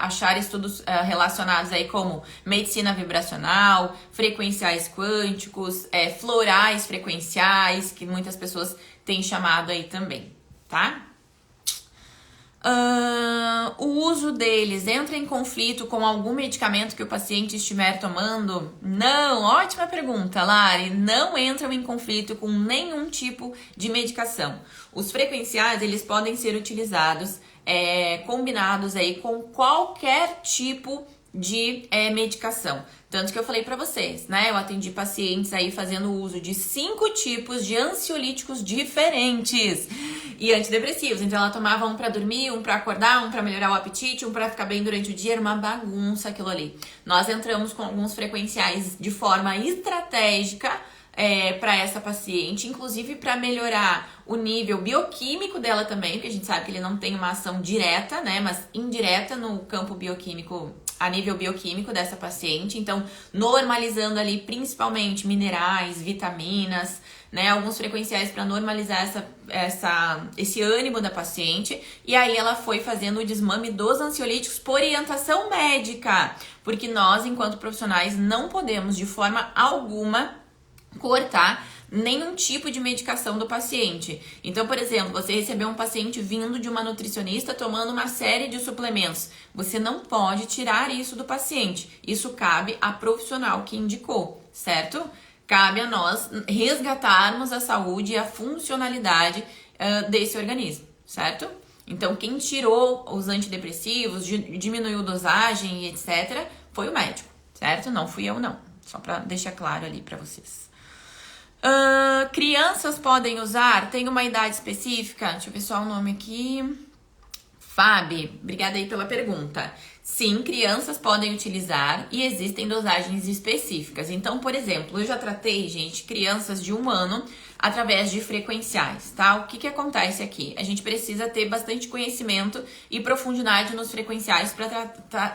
achar estudos relacionados aí como medicina vibracional, frequenciais quânticos, florais frequenciais, que muitas pessoas têm chamado aí também, tá? O uso deles entra em conflito com algum medicamento que o paciente estiver tomando? Não, ótima pergunta, Lari. Não entram em conflito com nenhum tipo de medicação. Os frequenciais, eles podem ser utilizados, combinados aí com qualquer tipo de medicação. Tanto que eu falei pra vocês, né? Eu atendi pacientes aí fazendo uso de 5 tipos de ansiolíticos diferentes e antidepressivos. Então ela tomava um pra dormir, um pra acordar, um pra melhorar o apetite, um pra ficar bem durante o dia. Era uma bagunça aquilo ali. Nós entramos com alguns frequenciais de forma estratégica para essa paciente, inclusive para melhorar o nível bioquímico dela também, porque a gente sabe que ele não tem uma ação direta, né, mas indireta no campo bioquímico, a nível bioquímico dessa paciente. Então, normalizando ali principalmente minerais, vitaminas, né, alguns frequenciais para normalizar esse ânimo da paciente. E aí ela foi fazendo o desmame dos ansiolíticos por orientação médica, porque nós, enquanto profissionais, não podemos de forma alguma cortar nenhum tipo de medicação do paciente. Então, por exemplo, você recebeu um paciente vindo de uma nutricionista tomando uma série de suplementos. Você não pode tirar isso do paciente. Isso cabe a profissional que indicou, certo? Cabe a nós resgatarmos a saúde e a funcionalidade desse organismo, certo? Então, quem tirou os antidepressivos, diminuiu dosagem e etc., foi o médico, certo? Não fui eu, não. Só para deixar claro ali para vocês. Crianças podem usar? Tem uma idade específica? Deixa eu ver só o nome aqui. Fábio, obrigada aí pela pergunta. Sim, crianças podem utilizar e existem dosagens específicas. Então, por exemplo, eu já tratei, gente, crianças de 1 ano através de frequenciais, tá? O que acontece aqui? A gente precisa ter bastante conhecimento e profundidade nos frequenciais para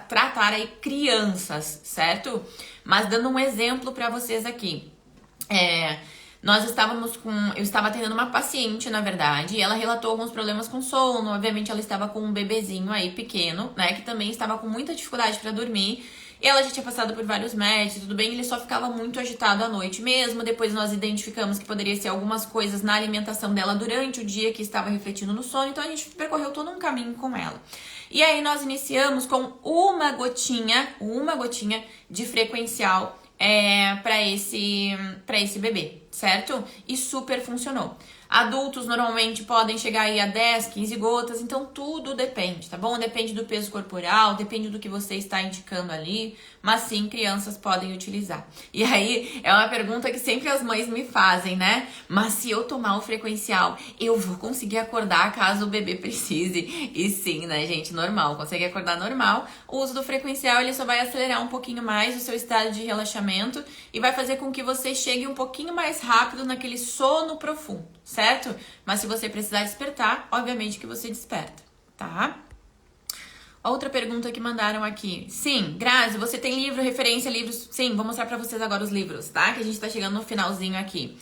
tratar aí crianças, certo? Mas dando um exemplo para vocês aqui. Eu estava atendendo uma paciente, na verdade, e ela relatou alguns problemas com sono. Obviamente, ela estava com um bebezinho aí pequeno, né, que também estava com muita dificuldade para dormir. Ela já tinha passado por vários médicos, tudo bem, ele só ficava muito agitado à noite mesmo. Depois nós identificamos que poderia ser algumas coisas na alimentação dela durante o dia que estava refletindo no sono, então a gente percorreu todo um caminho com ela. E aí nós iniciamos com uma gotinha de frequencial para esse bebê, certo? E super funcionou. Adultos normalmente podem chegar aí a 10, 15 gotas, então tudo depende, tá bom? Depende do peso corporal, depende do que você está indicando ali, mas sim, crianças podem utilizar. E aí, é uma pergunta que sempre as mães me fazem, né? Mas se eu tomar o frequencial, eu vou conseguir acordar caso o bebê precise? E sim, né, gente? Normal, consegue acordar normal. O uso do frequencial, ele só vai acelerar um pouquinho mais o seu estado de relaxamento e vai fazer com que você chegue um pouquinho mais rápido naquele sono profundo, certo? Mas se você precisar despertar, obviamente que você desperta, tá? Outra pergunta que mandaram aqui. Sim, Grazi, você tem livro, referência, livros? Sim, vou mostrar pra vocês agora os livros, tá? Que a gente tá chegando no finalzinho aqui.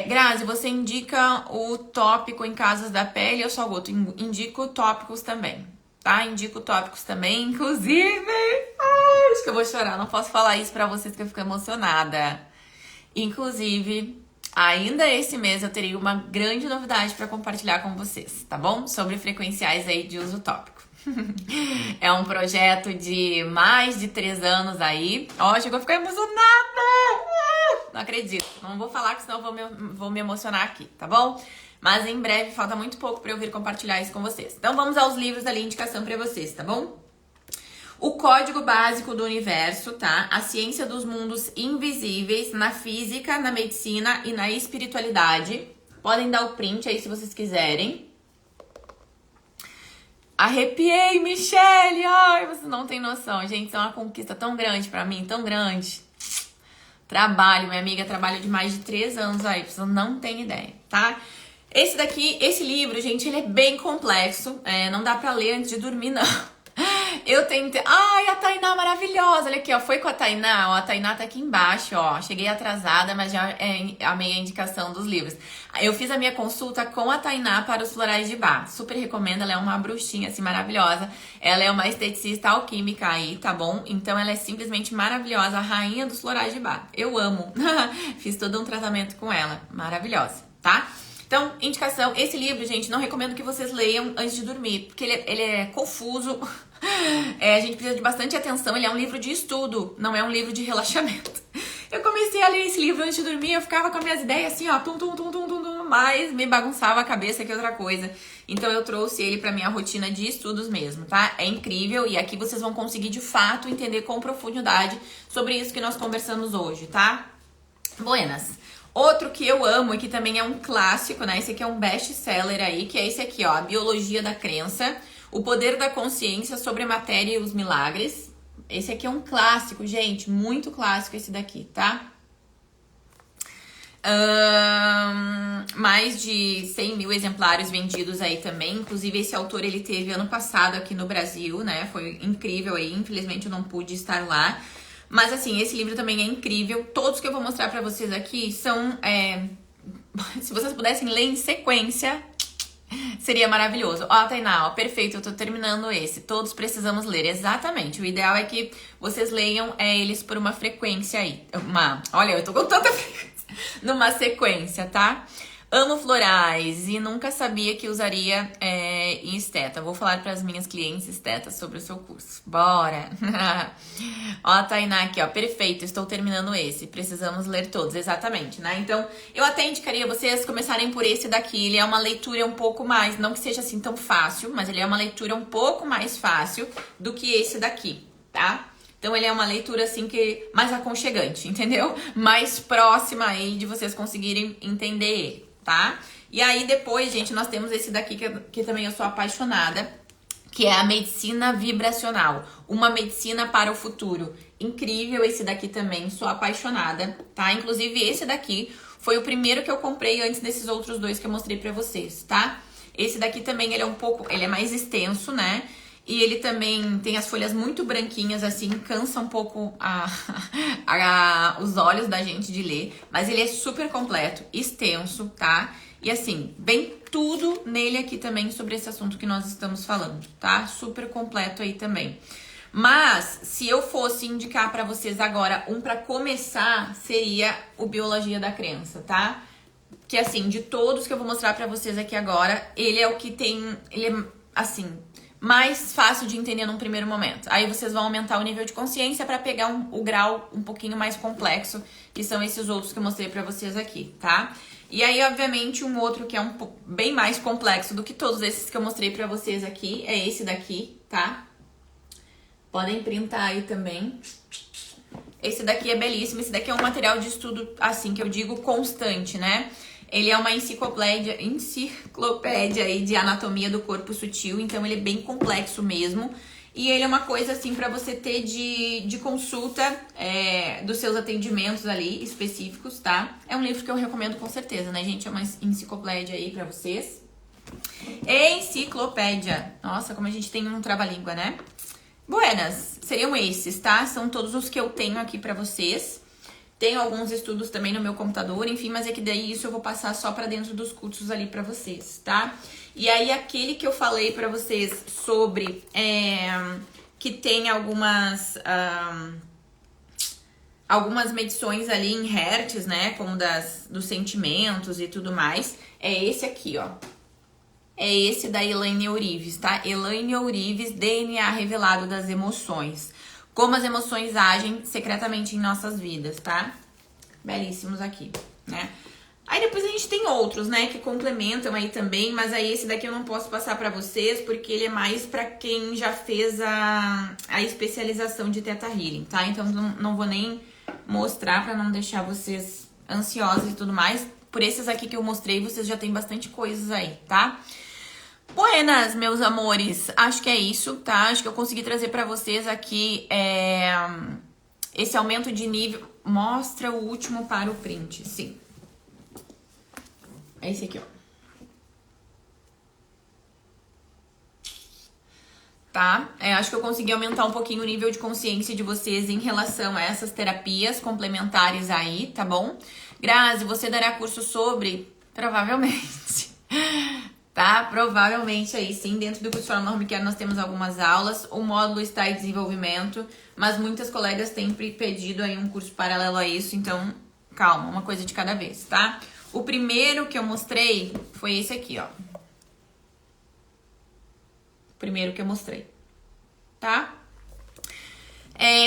Grazi, você indica o tópico em casas da pele ou só goto? Indico tópicos também, tá? Indico tópicos também, inclusive... acho que eu vou chorar, não posso falar isso pra vocês que eu fico emocionada. Inclusive... ainda esse mês eu teria uma grande novidade para compartilhar com vocês, tá bom? Sobre frequenciais aí de uso tópico. É um projeto de mais de 3 anos aí. Ó, chegou a ficar emocionada! Não acredito. Não vou falar, que senão eu vou me emocionar aqui, tá bom? Mas em breve, falta muito pouco para eu vir compartilhar isso com vocês. Então vamos aos livros ali, indicação para vocês, tá bom? O Código Básico do Universo, tá? A Ciência dos Mundos Invisíveis na Física, na Medicina e na Espiritualidade. Podem dar o print aí se vocês quiserem. Arrepiei, Michele! Ai, vocês não têm noção, gente. Isso é uma conquista tão grande pra mim, tão grande. Trabalho, minha amiga, trabalho de mais de 3 anos aí. Vocês não têm ideia, tá? Esse livro, gente, ele é bem complexo. Não dá pra ler antes de dormir, não. Eu tentei... Ai, a Tainá maravilhosa. Olha aqui, ó. Foi com a Tainá. Ó, a Tainá tá aqui embaixo, ó. Cheguei atrasada, mas já amei a indicação dos livros. Eu fiz a minha consulta com a Tainá para os florais de Bach. Super recomendo. Ela é uma bruxinha, assim, maravilhosa. Ela é uma esteticista alquímica aí, tá bom? Então, ela é simplesmente maravilhosa. A rainha dos florais de Bach. Eu amo. Fiz todo um tratamento com ela. Maravilhosa, tá? Então, indicação. Esse livro, gente, não recomendo que vocês leiam antes de dormir, porque ele é confuso. A gente precisa de bastante atenção. Ele é um livro de estudo, não é um livro de relaxamento. Eu comecei a ler esse livro antes de dormir, eu ficava com as minhas ideias assim, ó, mas me bagunçava a cabeça que outra coisa. Então eu trouxe ele pra minha rotina de estudos mesmo, tá? É incrível e aqui vocês vão conseguir de fato entender com profundidade sobre isso que nós conversamos hoje, tá? Buenas. Outro que eu amo e que também é um clássico, né? Esse aqui é um best-seller aí, que é esse aqui, ó, A Biologia da Crença, O Poder da Consciência sobre a Matéria e os Milagres. Esse aqui é um clássico, gente, muito clássico esse daqui, tá? Mais de 100 mil exemplares vendidos aí também. Inclusive, esse autor ele teve ano passado aqui no Brasil, né? Foi incrível aí. Infelizmente, eu não pude estar lá. Mas, assim, esse livro também é incrível. Todos que eu vou mostrar pra vocês aqui são... se vocês pudessem ler em sequência, seria maravilhoso. Ó, Tainá, ó, perfeito, eu tô terminando esse. Todos precisamos ler, exatamente. O ideal é que vocês leiam eles por uma frequência aí. Olha, eu tô com tanta frequência. Numa sequência, tá? Amo florais e nunca sabia que usaria em esteta. Vou falar para as minhas clientes estetas sobre o seu curso. Bora! Ó, a Tainá aqui, ó. Perfeito, estou terminando esse. Precisamos ler todos, exatamente, né? Então, eu até indicaria vocês começarem por esse daqui. Ele é uma leitura um pouco mais, não que seja assim tão fácil, mas ele é uma leitura um pouco mais fácil do que esse daqui, tá? Então, ele é uma leitura, assim, que mais aconchegante, entendeu? Mais próxima aí de vocês conseguirem entender ele, tá? E aí, depois, gente, nós temos esse daqui que também eu sou apaixonada, que é a medicina vibracional. Uma medicina para o futuro. Incrível esse daqui também, sou apaixonada, tá? Inclusive, esse daqui foi o primeiro que eu comprei antes desses outros dois que eu mostrei pra vocês, tá? Esse daqui também, ele é mais extenso, né? E ele também tem as folhas muito branquinhas, assim, cansa um pouco os olhos da gente de ler. Mas ele é super completo, extenso, tá? E assim, vem tudo nele aqui também sobre esse assunto que nós estamos falando, tá? Super completo aí também. Mas, se eu fosse indicar pra vocês agora um pra começar, seria o Biologia da Crença, tá? Que assim, de todos que eu vou mostrar pra vocês aqui agora, ele é o que tem... Ele é, assim... mais fácil de entender num primeiro momento. Aí vocês vão aumentar o nível de consciência para pegar o grau um pouquinho mais complexo, que são esses outros que eu mostrei para vocês aqui, tá? E aí, obviamente, um outro que é bem mais complexo do que todos esses que eu mostrei para vocês aqui, é esse daqui, tá? Podem printar aí também. Esse daqui é belíssimo, esse daqui é um material de estudo, assim, que eu digo constante, né? Ele é uma enciclopédia aí de anatomia do corpo sutil, então ele é bem complexo mesmo. E ele é uma coisa assim pra você ter de consulta dos seus atendimentos ali específicos, tá? É um livro que eu recomendo com certeza, né, gente? É uma enciclopédia aí pra vocês. Enciclopédia. Nossa, como a gente tem um trava-língua, né? Buenas, seriam esses, tá? São todos os que eu tenho aqui pra vocês. Tenho alguns estudos também no meu computador, enfim, mas é que daí isso eu vou passar só pra dentro dos cursos ali pra vocês, tá? E aí aquele que eu falei pra vocês sobre que tem algumas medições ali em hertz, né? Como dos sentimentos e tudo mais. É esse aqui, ó. É esse da Elaine Ourives, tá? Elaine Ourives, DNA revelado das emoções. Como as emoções agem secretamente em nossas vidas, tá? Belíssimos aqui, né? Aí depois a gente tem outros, né, que complementam aí também, mas aí esse daqui eu não posso passar pra vocês, porque ele é mais pra quem já fez a especialização de Theta Healing, tá? Então não vou nem mostrar pra não deixar vocês ansiosos e tudo mais. Por esses aqui que eu mostrei, vocês já tem bastante coisas aí, tá? Buenas, meus amores, acho que é isso, tá? Acho que eu consegui trazer pra vocês aqui esse aumento de nível. Mostra o último para o print, sim. É esse aqui, ó. Tá? Acho que eu consegui aumentar um pouquinho o nível de consciência de vocês em relação a essas terapias complementares aí, tá bom? Grazi, você dará curso sobre? Provavelmente. Tá? Provavelmente aí sim, dentro do curso Fórmula Home Care nós temos algumas aulas, o módulo está em desenvolvimento, mas muitas colegas têm pedido aí um curso paralelo a isso, então calma, uma coisa de cada vez, tá? O primeiro que eu mostrei foi esse aqui, ó. O primeiro que eu mostrei, tá?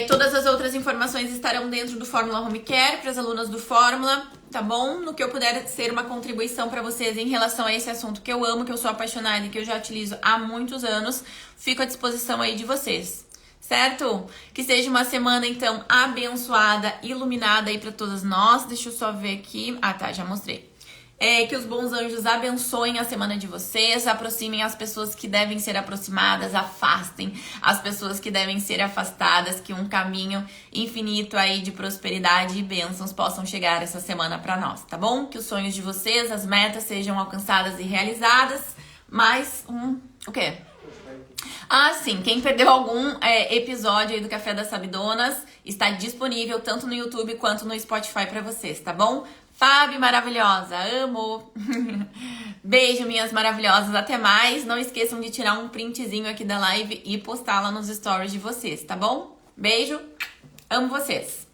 Todas as outras informações estarão dentro do Fórmula Home Care para as alunas do Fórmula, tá bom? No que eu puder ser uma contribuição para vocês em relação a esse assunto que eu amo, que eu sou apaixonada e que eu já utilizo há muitos anos, fico à disposição aí de vocês, certo? Que seja uma semana, então, abençoada, iluminada aí para todas nós. Deixa eu só ver aqui. Ah, tá, já mostrei. Que os bons anjos abençoem a semana de vocês, aproximem as pessoas que devem ser aproximadas, afastem as pessoas que devem ser afastadas, que um caminho infinito aí de prosperidade e bênçãos possam chegar essa semana para nós, tá bom? Que os sonhos de vocês, as metas sejam alcançadas e realizadas. Mais o quê? Ah, sim, quem perdeu algum episódio aí do Café das Sabidonas, está disponível tanto no YouTube quanto no Spotify para vocês, tá bom? Fábio, maravilhosa, amo! Beijo, minhas maravilhosas, até mais. Não esqueçam de tirar um printzinho aqui da live e postá-la nos stories de vocês, tá bom? Beijo, amo vocês!